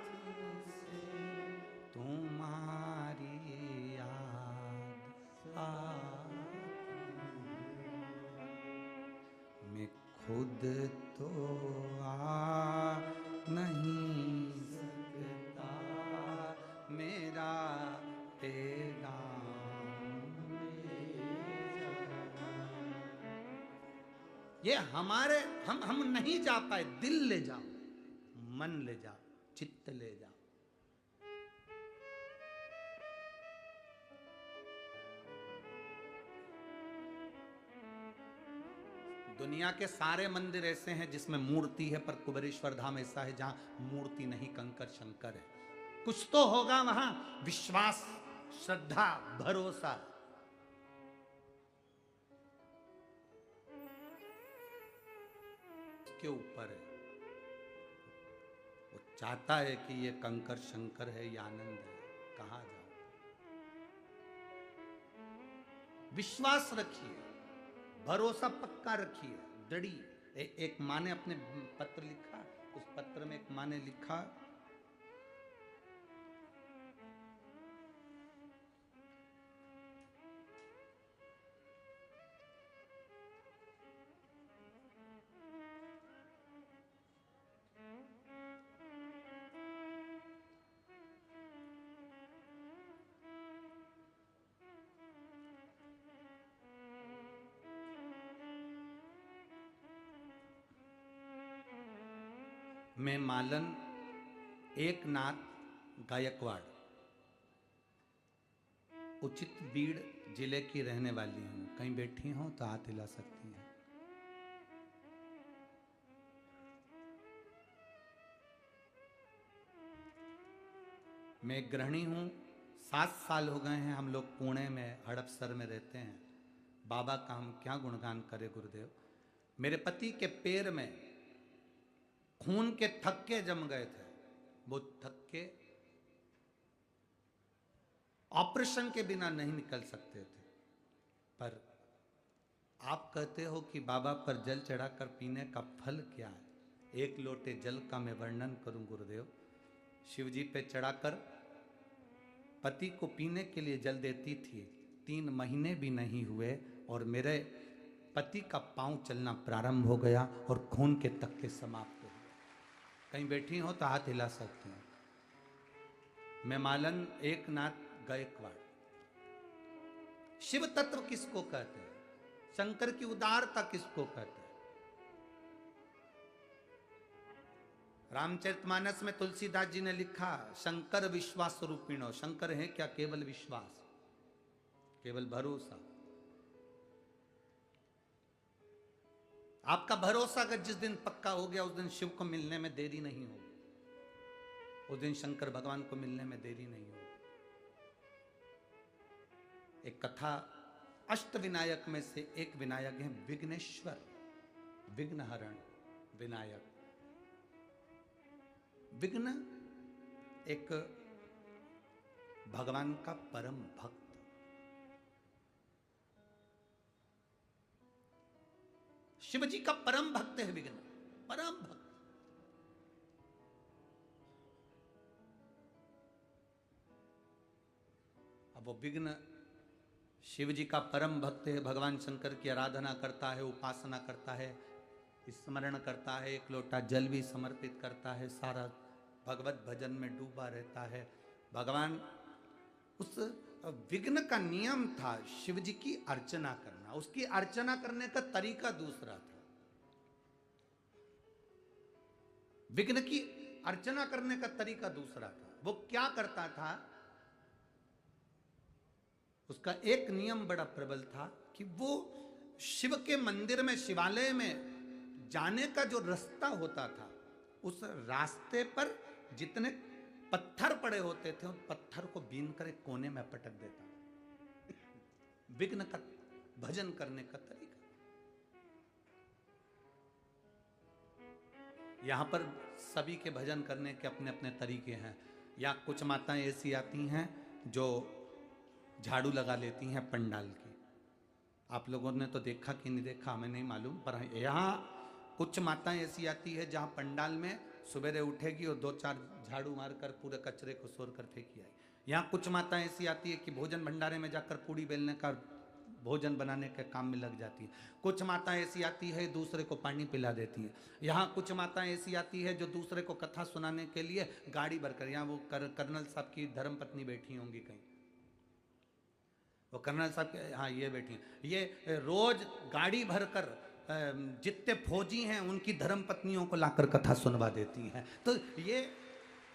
से तुम्हारी याद आती, मैं खुद तो आ नहीं सकता, मेरा पैगाम ले जा। ये हमारे हम नहीं जा पाए, दिल ले जाओ, मन ले जाओ, चित्त ले जाओ। दुनिया के सारे मंदिर ऐसे हैं जिसमें मूर्ति है, पर कुबेरेश्वर धाम ऐसा है जहां मूर्ति नहीं, कंकर शंकर है। कुछ तो होगा वहां, विश्वास, श्रद्धा, भरोसा। के ऊपर है, वो चाहता है कि ये कंकर शंकर है, ये आनंद है, कहां जाओ। विश्वास रखिए, भरोसा पक्का रखिए, दृढ़। एक माँ ने अपने पत्र लिखा, उस पत्र में एक माँ ने लिखा, मैं मालन एकनाथ गायकवाड़, उचित बीड़ जिले की रहने वाली हूं। कहीं बैठी हो तो हाथ हिला सकती हैं। मैं गृहिणी हूं, 7 साल हो गए हैं हम लोग पुणे में हड़पसर में रहते हैं। बाबा का हम क्या गुणगान करें गुरुदेव। मेरे पति के पैर में खून के थक्के जम गए थे, वो थक्के ऑपरेशन के बिना नहीं निकल सकते थे। पर आप कहते हो कि बाबा पर जल चढ़ाकर पीने का फल क्या है। एक लोटे जल का मैं वर्णन करूं गुरुदेव। शिव जी पे चढ़ाकर पति को पीने के लिए जल देती थी। 3 महीने भी नहीं हुए और मेरे पति का पांव चलना प्रारंभ हो गया और खून के तक्के समाप्त हो गए। कहीं बैठी हो तो हाथ हिला सकते हैं। मैं मालन एकनाथ गायकवाड़। शिव तत्व किसको कहते हैं, शंकर की उदारता किसको कहते हैं। रामचरितमानस में तुलसीदास जी ने लिखा, शंकर विश्वास रूपिणो। शंकर है क्या, केवल विश्वास, केवल भरोसा। आपका भरोसा अगर जिस दिन पक्का हो गया, उस दिन शिव को मिलने में देरी नहीं होगी, उस दिन शंकर भगवान को मिलने में देरी नहीं होगी। एक कथा, अष्ट विनायक में से एक विनायक है विघ्नेश्वर, विघ्नहरण विनायक। विघ्न एक भगवान का परम भक्त। शिव जी का परम भक्त है विघ्न, परम भक्त। अब वो विघ्न शिव जी का परम भक्त है, भगवान शंकर की आराधना करता है, उपासना करता है, स्मरण करता है, एक लोटा जल भी समर्पित करता है, सारा भगवत भजन में डूबा रहता है। भगवान, उस विघ्न का नियम था शिव जी की अर्चना करना। उसकी अर्चना करने का तरीका दूसरा था। विघ्न की अर्चना करने का तरीका दूसरा था। वो क्या करता था, उसका एक नियम बड़ा प्रबल था कि वो शिव के मंदिर में, शिवालय में जाने का जो रास्ता होता था, उस रास्ते पर जितने पत्थर पड़े होते थे उन पत्थर को बीन कर एक कोने में पटक देता। विघ्न का भजन करने का तरीका। यहां पर सभी के भजन करने के अपने अपने तरीके हैं। या कुछ माताएं ऐसी आती हैं जो झाड़ू लगा लेती हैं पंडाल की। आप लोगों ने तो देखा कि नहीं देखा हमें नहीं मालूम, पर यहाँ कुछ माताएं ऐसी आती है जहाँ पंडाल में सवेरे उठेगी और 2-4 झाड़ू मारकर पूरे कचरे को सोर कर फेंकी आई। यहाँ कुछ माताएं ऐसी आती है कि भोजन भंडारे में जाकर पूड़ी बेलने का भोजन बनाने के काम में लग जाती है। कुछ माताएं ऐसी आती है दूसरे को पानी पिला देती है। यहाँ कुछ माताएं ऐसी आती है जो दूसरे को कथा सुनाने के लिए गाड़ी भरकर, यहाँ वो कर्नल साहब की धर्मपत्नी बैठी होंगी कहीं, वो कर्नल साहब के, हाँ ये बैठी, ये रोज गाड़ी भरकर जितने फौजी हैं उनकी धर्मपत्नियों को लाकर कथा सुनवा देती हैं। तो ये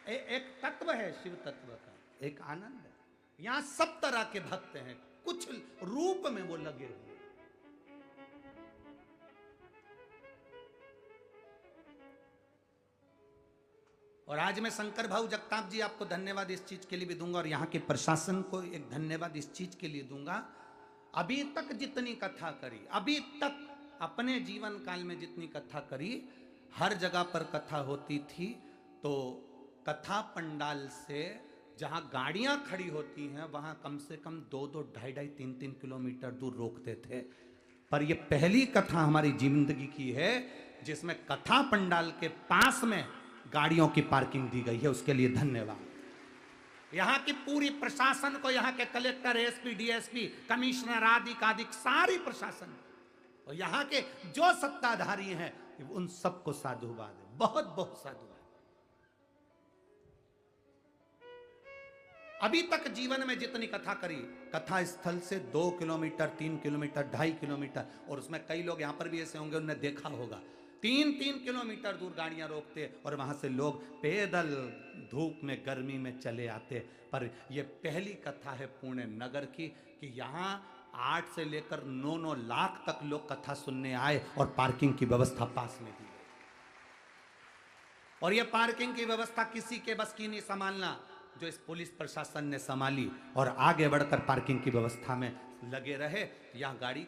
एक तत्व है शिव तत्व का, एक आनंद है। यहाँ सब तरह के भक्त हैं, कुछ रूप में वो लगे हुए। और आज मैं शंकर भाऊ जगताप जी आपको धन्यवाद इस चीज के लिए भी दूंगा और यहाँ के प्रशासन को एक धन्यवाद इस चीज के लिए दूंगा। अभी तक जितनी कथा करी, अभी तक अपने जीवन काल में जितनी कथा करी, हर जगह पर कथा होती थी तो कथा पंडाल से जहां गाड़ियां खड़ी होती हैं वहां कम से कम 2-2, 2.5, 3-3 किलोमीटर दूर रोकते थे। पर यह पहली कथा हमारी जिंदगी की है जिसमें कथा पंडाल के पास में गाड़ियों की पार्किंग दी गई है, उसके लिए धन्यवाद। यहाँ की पूरी प्रशासन को, यहाँ के कलेक्टर, एसपी, डीएसपी, कमिश्नर आदि सारी प्रशासन और यहाँ के जो सत्ताधारी हैं उन सबको साधुवाद है, बहुत बहुत साधुवाद। अभी तक जीवन में जितनी कथा करी, कथा स्थल से 2 किलोमीटर, 3 किलोमीटर, 2.5 किलोमीटर, और उसमें कई लोग यहाँ पर भी ऐसे होंगे उन्होंने देखा होगा 3-3 किलोमीटर दूर गाड़ियां रोकते और वहां से लोग पैदल धूप में गर्मी में चले आते। पर यह पहली कथा है पुणे नगर की कि यहाँ 8 से लेकर 9-9 लाख तक लोग कथा सुनने आए और पार्किंग की व्यवस्था पास में दी। और यह पार्किंग की व्यवस्था किसी के बस की नहीं संभालना, जो इस पुलिस प्रशासन ने संभाली और आगे बढ़कर पार्किंग की व्यवस्था में लगे रहे। यहाँ गाड़ी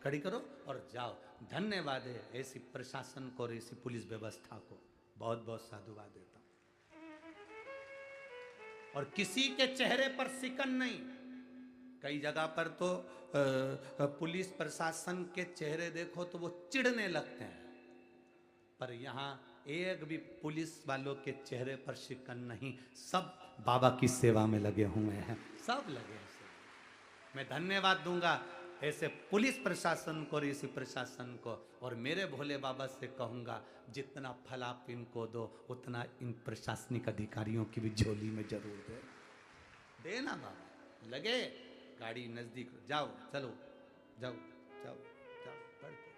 खड़ी करो और जाओ। धन्यवाद है ऐसी प्रशासन को और ऐसी पुलिस व्यवस्था को, बहुत बहुत साधुवाद देता हूं। और किसी के चेहरे पर सिकन नहीं। कई जगह पर तो पुलिस प्रशासन के चेहरे देखो तो वो चिढ़ने लगते हैं, पर यहाँ एक भी पुलिस वालों के चेहरे पर शिकन नहीं, सब बाबा की सेवा में लगे हुए हैं, सब लगे हैं। मैं धन्यवाद दूंगा ऐसे पुलिस प्रशासन को और इसी प्रशासन को, और मेरे भोले बाबा से कहूंगा जितना फल आप इनको दो उतना इन प्रशासनिक अधिकारियों की भी झोली में जरूर दे देना बाबा। लगे गाड़ी नजदीक, जाओ, चलो, जाओ जाओ जाओ, बढ़ते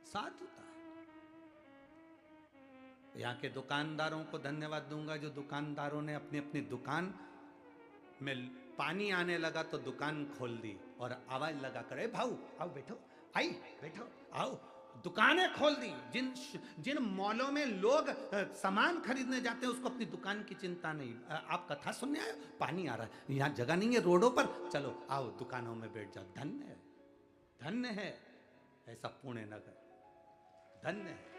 साथ होता है। यहाँ के दुकानदारों को धन्यवाद दूंगा जो दुकानदारों ने अपनी अपनी दुकान में पानी आने लगा तो दुकान खोल दी और आवाज लगा कर, भाऊ आओ बैठो, आई बैठो, आओ, दुकानें खोल दी। जिन मॉलों में लोग सामान खरीदने जाते हैं उसको अपनी दुकान की चिंता नहीं। आप कथा सुनने आए, पानी आ रहा है, यहाँ जगह नहीं है रोडों पर, चलो आओ दुकानों में बैठ जाओ। धन्य है, धन्य है ऐसा पुणे नगर, धन्य है।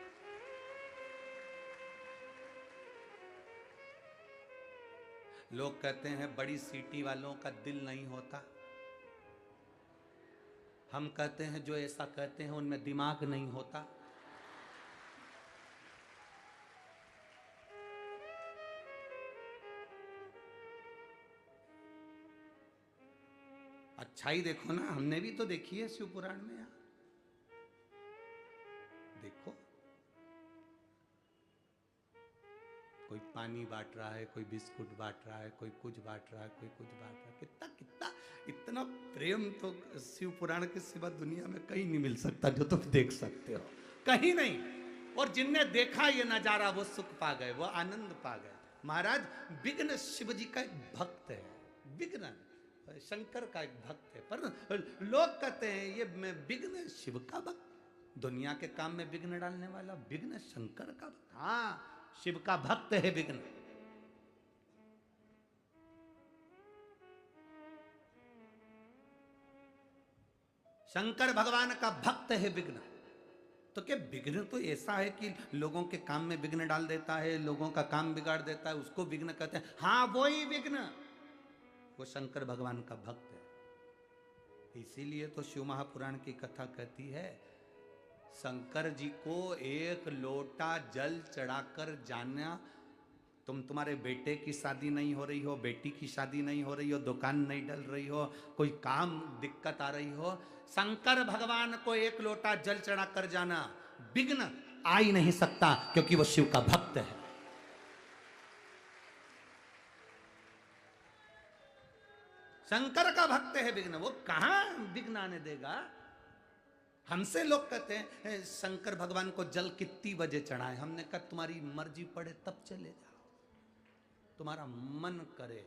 लोग कहते हैं बड़ी सिटी वालों का दिल नहीं होता, हम कहते हैं जो ऐसा कहते हैं उनमें दिमाग नहीं होता। अच्छाई देखो ना, हमने भी तो देखी है शिव पुराण में। यहाँ देखो, कोई पानी बांट रहा है, कोई बिस्कुट बांट रहा है, कोई कुछ बांट रहा है, कोई कुछ बांट रहा है। कितना कितना इतना प्रेम तो शिव पुराण के सिवा दुनिया में कहीं नहीं मिल सकता जो तुम देख सकते हो, कहीं नहीं। और जिनने देखा ये नजारा वो सुख पा गए, वो आनंद पा गए। महाराज विघ्न शिव जी का एक भक्त है, विघ्न शंकर का एक भक्त है, पर लोग कहते हैं ये मैं विघ्न शिव का भक्त। दुनिया के काम में विघ्न डालने वाला विघ्न शंकर का, हाँ शिव का भक्त है विघ्न। शंकर भगवान का भक्त है विघ्न। तो क्या विघ्न तो ऐसा है कि लोगों के काम में विघ्न डाल देता है, लोगों का काम बिगाड़ देता है, उसको विघ्न कहते हैं? हाँ वो ही विघ्न, वो शंकर भगवान का भक्त है। इसीलिए तो शिव महापुराण की कथा कहती है, शंकर जी को एक लोटा जल चढ़ाकर जाना, तुम्हारे बेटे की शादी नहीं हो रही हो, बेटी की शादी नहीं हो रही हो, दुकान नहीं डल रही हो, कोई काम दिक्कत आ रही हो, शंकर भगवान को एक लोटा जल चढ़ा कर जाना, विघ्न आ ही नहीं सकता, क्योंकि वो शिव का भक्त है। शंकर का भक्त है विघ्न, वो कहां विघ्न आने देगा। हमसे लोग कहते हैं शंकर भगवान को जल कितनी बजे चढ़ाए, हमने कहा तुम्हारी मर्जी पड़े तब चले जाओ, तुम्हारा मन करे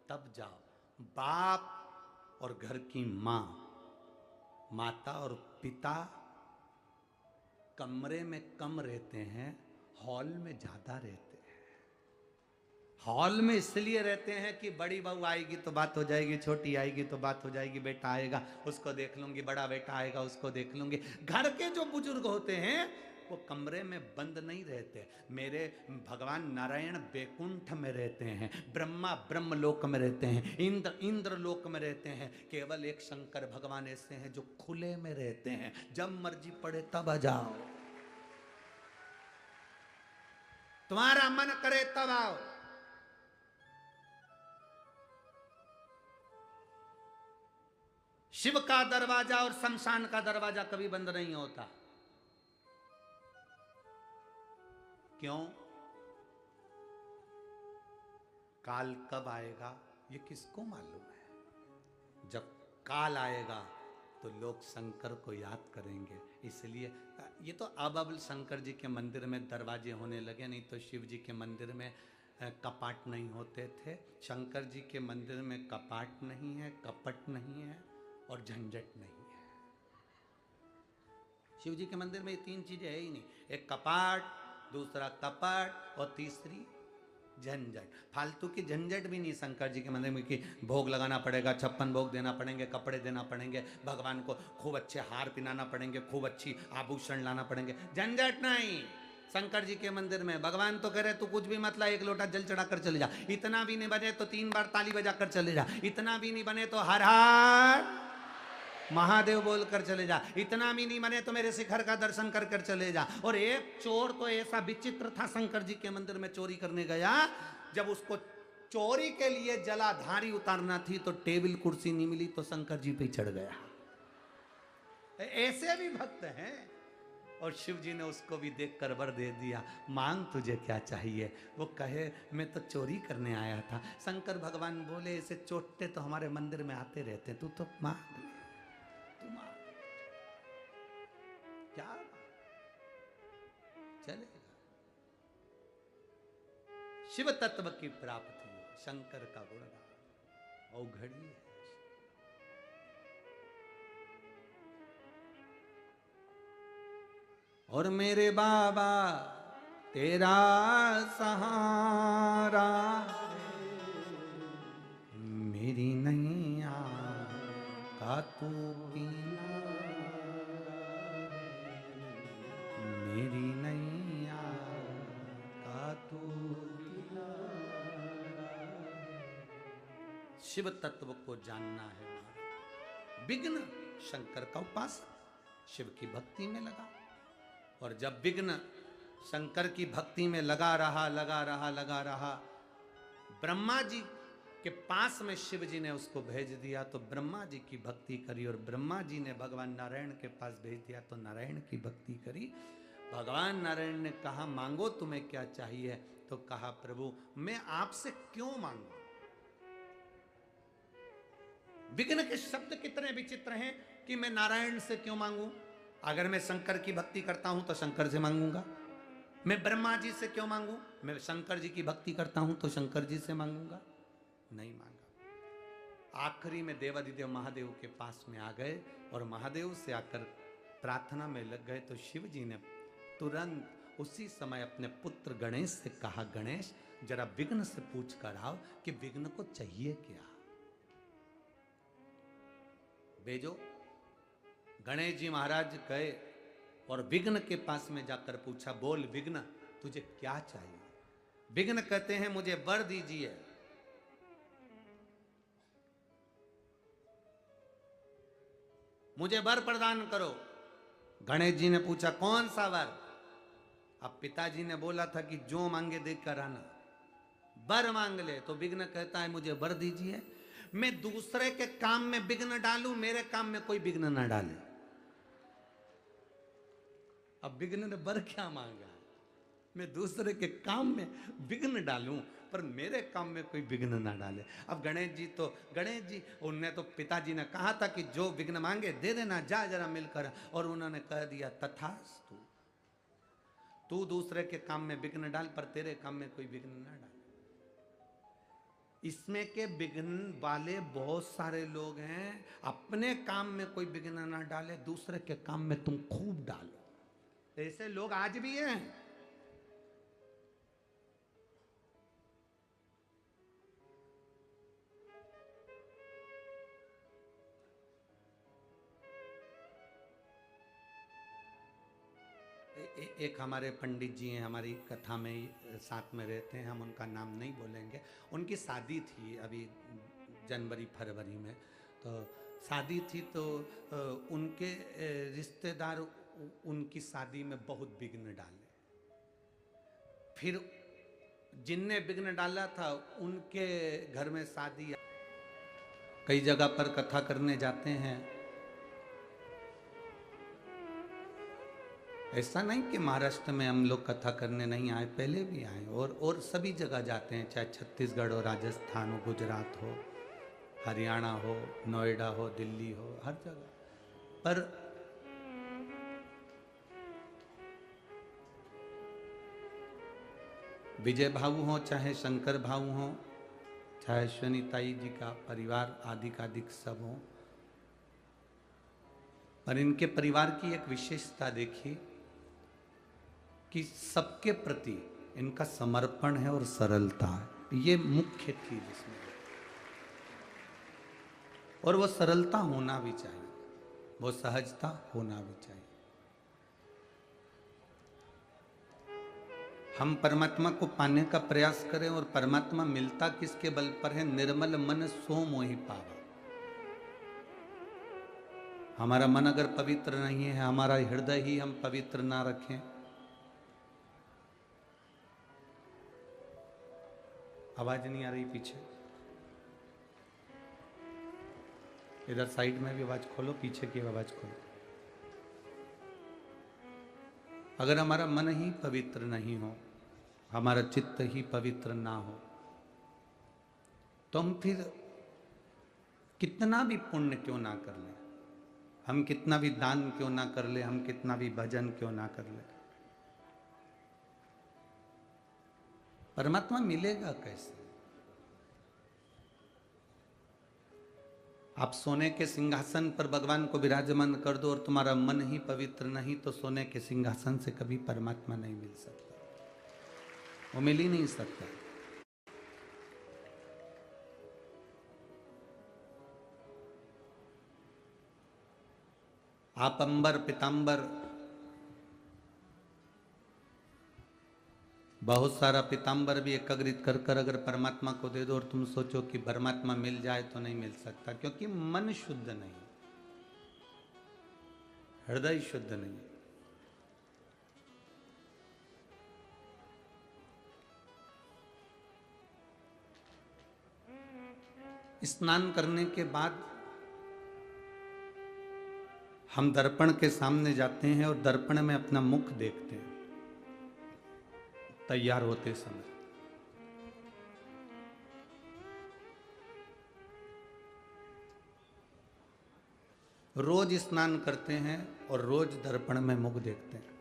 तब जाओ। बाप और घर की माँ, माता और पिता कमरे में कम रहते हैं, हॉल में ज्यादा रहते हैं। हॉल में इसलिए रहते हैं कि बड़ी बहू आएगी तो बात हो जाएगी, छोटी आएगी तो बात हो जाएगी, बेटा आएगा उसको देख लूंगी, बड़ा बेटा आएगा उसको देख लूंगी। घर के जो बुजुर्ग होते हैं वो कमरे में बंद नहीं रहते। मेरे भगवान नारायण बैकुंठ में रहते हैं, ब्रह्मा ब्रह्मलोक में रहते हैं, इंद्र इंद्र लोक में रहते हैं। केवल एक शंकर भगवान ऐसे हैं जो खुले में रहते हैं, जब मर्जी पड़े तब आ जाओ, तुम्हारा मन करे तब आओ। शिव का दरवाजा और शमशान का दरवाजा कभी बंद नहीं होता। क्यों? काल कब आएगा ये किसको मालूम है। जब काल आएगा तो लोग शंकर को याद करेंगे। इसलिए ये तो अब शंकर जी के मंदिर में दरवाजे होने लगे, नहीं तो शिव जी के मंदिर में कपाट नहीं होते थे। शंकर जी के मंदिर में कपाट नहीं है, कपट नहीं है और झंझट नहीं है। शिव जी के मंदिर में ये तीन चीजें है ही नहीं, एक कपाट, दूसरा कपट और तीसरी झंझट। फालतू की झंझट भी नहीं शंकर जी के मंदिर में कि भोग लगाना पड़ेगा, 56 भोग देना पड़ेंगे, कपड़े देना पड़ेंगे, भगवान को खूब अच्छे हार पहनाना पड़ेंगे, खूब अच्छी आभूषण लाना पड़ेंगे, झंझट नहीं। शंकर जी के मंदिर में भगवान तो कह रहे तू कुछ भी मत ला, एक लोटा जल चढ़ा कर चले जा, इतना भी नहीं बने तो 3 बार ताली बजा कर चले जा, इतना भी नहीं बने तो हर हर महादेव बोलकर चले जा, इतना भी नहीं बने तो मेरे शिखर का दर्शन कर कर चले जा। और एक चोर तो ऐसा विचित्र था, शंकर जी के मंदिर में चोरी करने गया, जब उसको चोरी के लिए जलाधारी उतारना थी तो टेबल कुर्सी नहीं मिली तो शंकर जी पे चढ़ गया। ऐसे भी भक्त हैं। और शिव जी ने उसको भी देख कर वर दे दिया, मांग तुझे क्या चाहिए। वो कहे मैं तो चोरी करने आया था। शंकर भगवान बोले ऐसे चोटे तो हमारे मंदिर में आते रहते, तू तो मांग, क्या चलेगा। शिव तत्व की प्राप्ति, शंकर का गुणगान औघड़ी है। और मेरे बाबा तेरा सहारा, मेरी नैया का तू मेरी नैया का तू। शिव तत्व को जानना है। विघ्न शंकर का उपासक शिव की भक्ति में लगा, और जब विघ्न शंकर की भक्ति में लगा रहा, ब्रह्मा जी के पास में शिव जी ने उसको भेज दिया तो ब्रह्मा जी की भक्ति करी, और ब्रह्मा जी ने भगवान नारायण के पास भेज दिया तो नारायण की भक्ति करी। भगवान नारायण ने कहा मांगो तुम्हें क्या चाहिए, तो कहा प्रभु मैं आपसे क्यों मांगू। विघ्न के शब्द कितने विचित्र हैं कि मैं नारायण से क्यों मांगू। अगर मैं शंकर की भक्ति करता हूं तो शंकर से मांगूंगा। मैं ब्रह्मा जी से क्यों मांगू, मैं शंकर जी की भक्ति करता हूं तो शंकर जी से मांगूंगा। नहीं मांगा। आखिरी में देवाधिदेव महादेव के पास में आ गए और महादेव से आकर प्रार्थना में लग गए तो शिव जी ने तुरंत उसी समय अपने पुत्र गणेश से कहा, गणेश जरा विघ्न से पूछ कर आओ कि विघ्न को चाहिए क्या। भेजो। गणेश जी महाराज गए और विघ्न के पास में जाकर पूछा, बोल विघ्न तुझे क्या चाहिए। विघ्न कहते हैं मुझे वर दीजिए। मुझे वर प्रदान करो। गणेश जी ने पूछा कौन सा वर। अब पिताजी ने बोला था कि जो मांगे देख कर आना, वर मांग ले। तो विघ्न कहता है मुझे वर दीजिए, मैं दूसरे के काम में विघ्न डालूं, मेरे काम में कोई विघ्न ना डाले। अब विघ्न ने वर क्या मांगा, मैं दूसरे के काम में विघ्न डालूं पर मेरे काम में कोई विघ्न ना डाले। अब गणेश जी उनने तो पिताजी ने कहा था कि जो विघ्न मांगे दे देना, जा जरा मिलकर। और उन्होंने कह दिया तथास्तु, तू दूसरे के काम में विघ्न डाल पर तेरे काम में कोई विघ्न ना डाल। इसमें के विघ्न वाले बहुत सारे लोग हैं, अपने काम में कोई विघ्न ना डाले, दूसरे के काम में तुम खूब डालो। ऐसे लोग आज भी हैं। एक हमारे पंडित जी हैं, हमारी कथा में साथ में रहते हैं, हम उनका नाम नहीं बोलेंगे। उनकी शादी थी अभी जनवरी फरवरी में, तो शादी थी तो उनके रिश्तेदार उनकी शादी में बहुत विघ्न डाले। फिर जिनने विघ्न डाला था उनके घर में शादी। कई जगह पर कथा करने जाते हैं। ऐसा नहीं कि महाराष्ट्र में हम लोग कथा करने नहीं आए, पहले भी आए और सभी जगह जाते हैं, चाहे छत्तीसगढ़ हो, राजस्थान हो, गुजरात हो, हरियाणा हो, नोएडा हो, दिल्ली हो, हर जगह। पर विजय भाऊ हो, चाहे शंकर भाऊ हो, चाहे अश्वनीताई जी का परिवार आदिक सब हो, पर इनके परिवार की एक विशेषता देखिए कि सबके प्रति इनका समर्पण है और सरलता है। ये मुख्य चीज इसमें, और वो सरलता होना भी चाहिए, वो सहजता होना भी चाहिए। हम परमात्मा को पाने का प्रयास करें और परमात्मा मिलता किसके बल पर है, निर्मल मन सो मोहि पावा। हमारा मन अगर पवित्र नहीं है, हमारा हृदय ही हम पवित्र ना रखें, आवाज नहीं आ रही पीछे, इधर साइड में भी आवाज खोलो, पीछे की आवाज खोलो। अगर हमारा मन ही पवित्र नहीं हो, हमारा चित्त ही पवित्र ना हो, तो हम फिर कितना भी पुण्य क्यों ना कर ले, हम कितना भी दान क्यों ना कर ले, हम कितना भी भजन क्यों ना कर ले, परमात्मा मिलेगा कैसे। आप सोने के सिंहासन पर भगवान को विराजमान कर दो और तुम्हारा मन ही पवित्र नहीं, तो सोने के सिंहासन से कभी परमात्मा नहीं मिल सकता, वो मिल ही नहीं सकता। आप अंबर पितांबर, बहुत सारा पितांबर भी एकत्रित कर कर अगर परमात्मा को दे दो और तुम सोचो कि परमात्मा मिल जाए, तो नहीं मिल सकता, क्योंकि मन शुद्ध नहीं, हृदय शुद्ध नहीं। स्नान करने के बाद हम दर्पण के सामने जाते हैं और दर्पण में अपना मुख देखते हैं तैयार होते समय। रोज स्नान करते हैं और रोज दर्पण में मुख देखते हैं।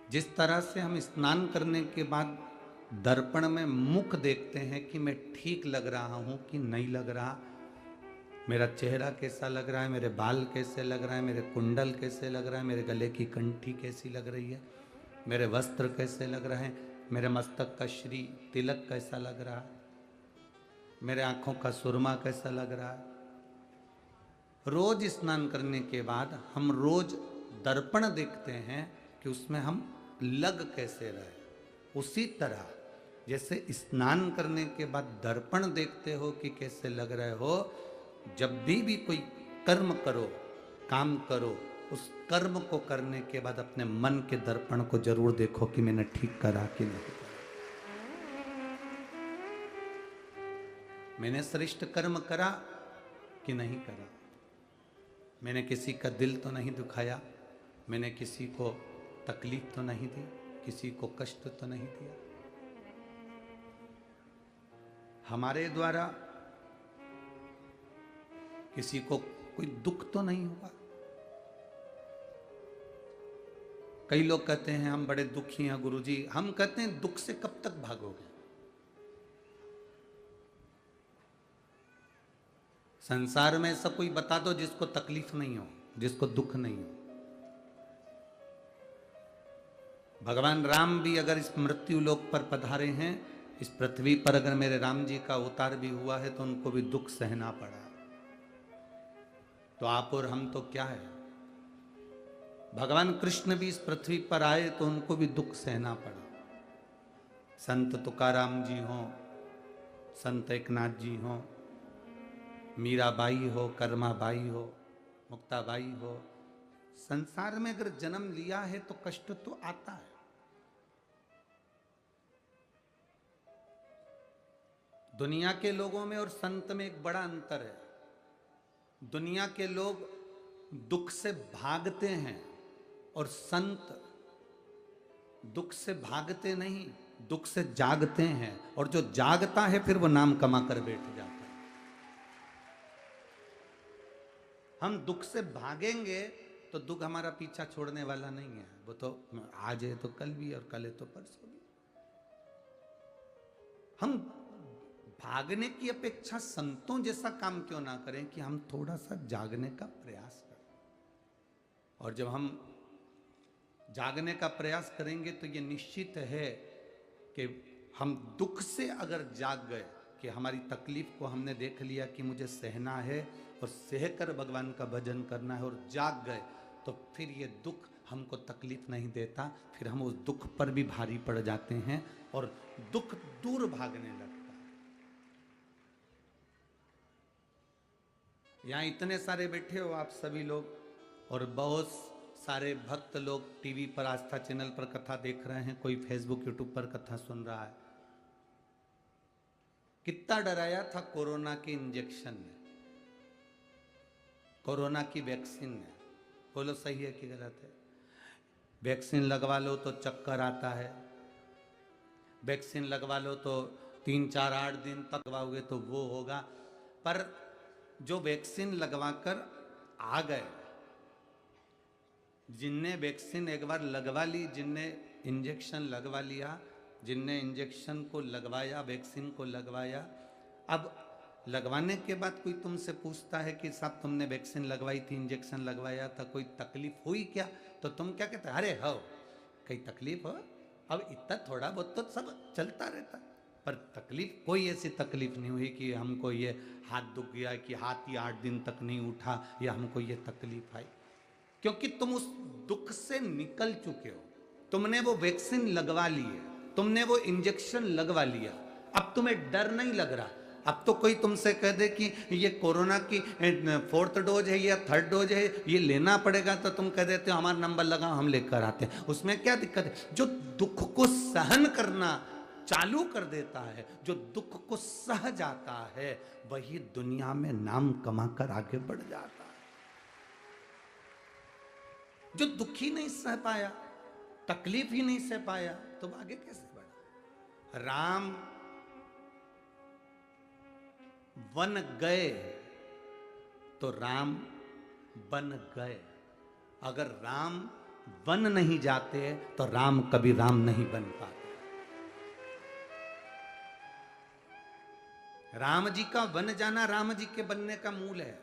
जिस तरह से हम स्नान करने के बाद दर्पण में मुख देखते हैं कि मैं ठीक लग रहा हूं कि नहीं लग रहा, मेरा चेहरा कैसा लग रहा है, मेरे बाल कैसे लग रहा है, मेरे कुंडल कैसे लग रहा है, मेरे गले की कंठी कैसी लग रही है, मेरे वस्त्र कैसे लग रहे हैं, मेरे मस्तक का श्री तिलक कैसा लग रहा है, मेरे आंखों का सुरमा कैसा लग रहा है। रोज स्नान करने के बाद हम रोज दर्पण देखते हैं कि उसमें हम लग कैसे रहे। उसी तरह जैसे स्नान करने के बाद दर्पण देखते हो कि कैसे लग रहे हो, जब भी कोई कर्म करो, काम करो, उस कर्म को करने के बाद अपने मन के दर्पण को जरूर देखो कि मैंने ठीक करा कि नहीं करा, मैंने श्रेष्ठ कर्म करा कि नहीं करा, मैंने किसी का दिल तो नहीं दुखाया, मैंने किसी को तकलीफ तो नहीं दी, किसी को कष्ट तो नहीं दिया, हमारे द्वारा किसी को कोई दुख तो नहीं हुआ। कई लोग कहते हैं हम बड़े दुखी हैं गुरुजी, हम कहते हैं दुख से कब तक भागोगे। संसार में ऐसा कोई बता दो जिसको तकलीफ नहीं हो, जिसको दुख नहीं हो। भगवान राम भी अगर इस मृत्यु लोक पर पधारे हैं, इस पृथ्वी पर अगर मेरे राम जी का अवतार भी हुआ है तो उनको भी दुख सहना पड़ा। तो आप और हम तो क्या है। भगवान कृष्ण भी इस पृथ्वी पर आए तो उनको भी दुख सहना पड़ा। संत तुकाराम जी हो, संत एकनाथ जी हो, मीराबाई हो, कर्माबाई हो, मुक्ताबाई हो, संसार में अगर जन्म लिया है तो कष्ट तो आता है। दुनिया के लोगों में और संत में एक बड़ा अंतर है। दुनिया के लोग दुख से भागते हैं और संत दुख से भागते नहीं, दुख से जागते हैं, और जो जागता है फिर वो नाम कमा कर बैठ जाता है। हम दुख से भागेंगे तो दुख हमारा पीछा छोड़ने वाला नहीं है। वो तो आज है तो कल भी, और कल है तो परसों भी। हम भागने की अपेक्षा संतों जैसा काम क्यों ना करें कि हम थोड़ा सा जागने का प्रयास करें। और जब हम जागने का प्रयास करेंगे तो ये निश्चित है कि हम दुख से अगर जाग गए कि हमारी तकलीफ को हमने देख लिया कि मुझे सहना है और सहकर भगवान का भजन करना है, और जाग गए तो फिर ये दुख हमको तकलीफ नहीं देता, फिर हम उस दुख पर भी भारी पड़ जाते हैं और दुख दूर भागने लगता है। यहाँ इतने सारे बैठे हो आप सभी लोग, और बहुत सारे भक्त लोग टीवी पर आस्था चैनल पर कथा देख रहे हैं, कोई फेसबुक यूट्यूब पर कथा सुन रहा है। कितना डराया था कोरोना के इंजेक्शन ने, कोरोना की वैक्सीन ने। बोलो सही है कि गलत है? वैक्सीन लगवा लो तो चक्कर आता है, वैक्सीन लगवा लो तो 3-4-8 दिन तक लगवाओगे तो वो होगा। पर जो वैक्सीन लगवाकर आ गए, जिनने वैक्सीन एक बार लगवा ली, जिनने इंजेक्शन लगवा लिया, जिनने इंजेक्शन को लगवाया, वैक्सीन को लगवाया, अब लगवाने के बाद कोई तुमसे पूछता है कि साहब तुमने वैक्सीन लगवाई थी, इंजेक्शन लगवाया था, कोई तकलीफ हुई क्या? तो तुम क्या कहते? अरे हो, कई तकलीफ हो, अब इतना थोड़ा बहुत तो सब चलता रहता। पर तकलीफ, कोई ऐसी तकलीफ नहीं हुई कि हमको ये हाथ दुख गया, कि हाथ ही 8 दिन तक नहीं उठा, या हमको ये तकलीफ आई। क्योंकि तुम उस दुख से निकल चुके हो। तुमने वो वैक्सीन लगवा ली है, तुमने वो इंजेक्शन लगवा लिया, अब तुम्हें डर नहीं लग रहा। अब तो कोई तुमसे कह दे कि ये कोरोना की 4th डोज है या 3rd डोज है, ये लेना पड़ेगा, तो तुम कह देते हो हमारा नंबर लगाओ, हम लेकर आते हैं। उसमें क्या दिक्कत है? जो दुख को सहन करना चालू कर देता है, जो दुख को सह जाता है, वही दुनिया में नाम कमाकर आगे बढ़ जाता है। जो दुखी नहीं सह पाया, तकलीफ ही नहीं सह पाया, तो आगे कैसे बढ़ा? राम वन गए तो राम बन गए। अगर राम वन नहीं जाते तो राम कभी राम नहीं बन पाते। राम जी का बन जाना राम जी के बनने का मूल है।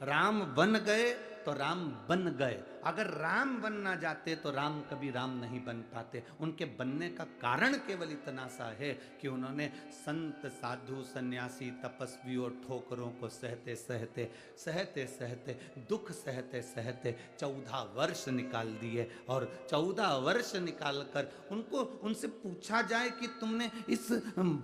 राम बन गए तो राम बन गए। अगर राम बन ना जाते तो राम कभी राम नहीं बन पाते। उनके बनने का कारण केवल इतना सा है कि उन्होंने संत साधु सन्यासी तपस्वी और ठोकरों को सहते सहते सहते सहते दुख सहते सहते 14 वर्ष निकाल दिए। और 14 वर्ष निकाल कर उनको उनसे पूछा जाए कि तुमने इस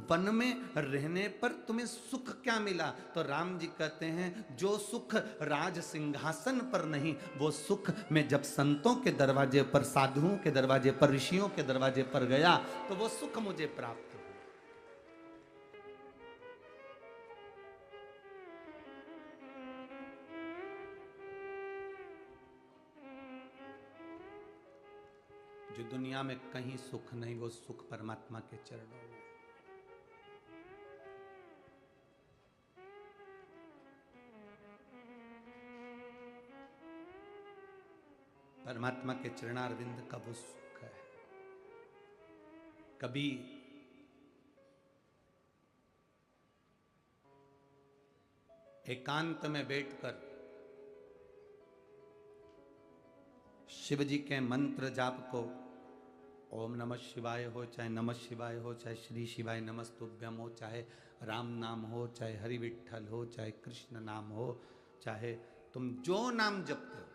वन में रहने पर तुम्हें सुख क्या मिला, तो राम जी कहते हैं जो सुख राज सिंहासन पर नहीं, वो सुख में जब संतों के दरवाजे पर, साधुओं के दरवाजे पर, ऋषियों के दरवाजे पर गया तो वो सुख मुझे प्राप्त हुआ। जो दुनिया में कहीं सुख नहीं, वो सुख परमात्मा के चरणों में। परमात्मा के चरणारविंद का वो सुख है। कभी एकांत में बैठकर शिव जी के मंत्र जाप को, ओम नमः शिवाय हो, चाहे नमः शिवाय हो, चाहे श्री शिवाय नमस्तुभ्यम हो, चाहे राम नाम हो, चाहे हरि विठ्ठल हो, चाहे कृष्ण नाम हो, चाहे तुम जो नाम जपते हो,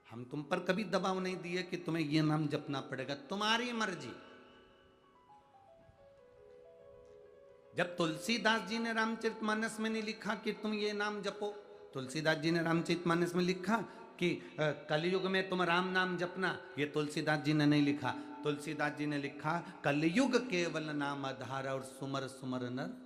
हम तुम पर कभी दबाव नहीं दिए कि तुम्हें यह नाम जपना पड़ेगा, तुम्हारी मर्जी। जब तुलसीदास जी ने रामचरितमानस में नहीं लिखा कि तुम ये नाम जपो, तुलसीदास जी ने रामचरितमानस में लिखा कि कलयुग में तुम राम नाम जपना, ये तुलसीदास जी ने नहीं लिखा। तुलसीदास जी ने लिखा कलयुग केवल नाम आधारा और सुमर सुमर नर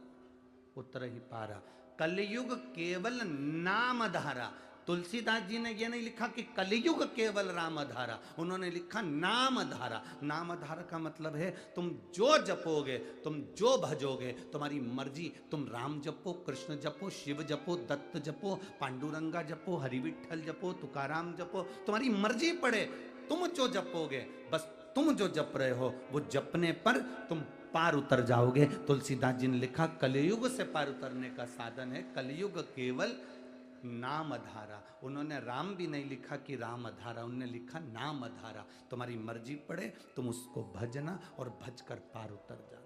उतर ही पारा। कलयुग केवल नाम आधारा। तुलसीदास जी ने यह नहीं लिखा कि कलयुग केवल राम धारा, उन्होंने लिखा नाम धारा। नाम धारा का मतलब है तुम जो जपोगे, तुम जो भजोगे, तुम्हारी मर्जी, तुम राम जपो, कृष्ण जपो, शिव जपो, दत्त जपो, पांडुरंगा जपो, हरि विठ्ठल जपो, तुकाराम जपो, तुम्हारी मर्जी पड़े, तुम जो जपोगे, बस तुम जो जप रहे हो वो जपने पर तुम पार उतर जाओगे। तुलसीदास जी ने लिखा कलयुग से पार उतरने का साधन है कलयुग केवल नाम धारा। उन्होंने राम भी नहीं लिखा कि राम धारा, उन्होंने लिखा नाम धारा। तुम्हारी मर्जी पड़े तुम उसको भजना और भज कर पार उतर जाओ।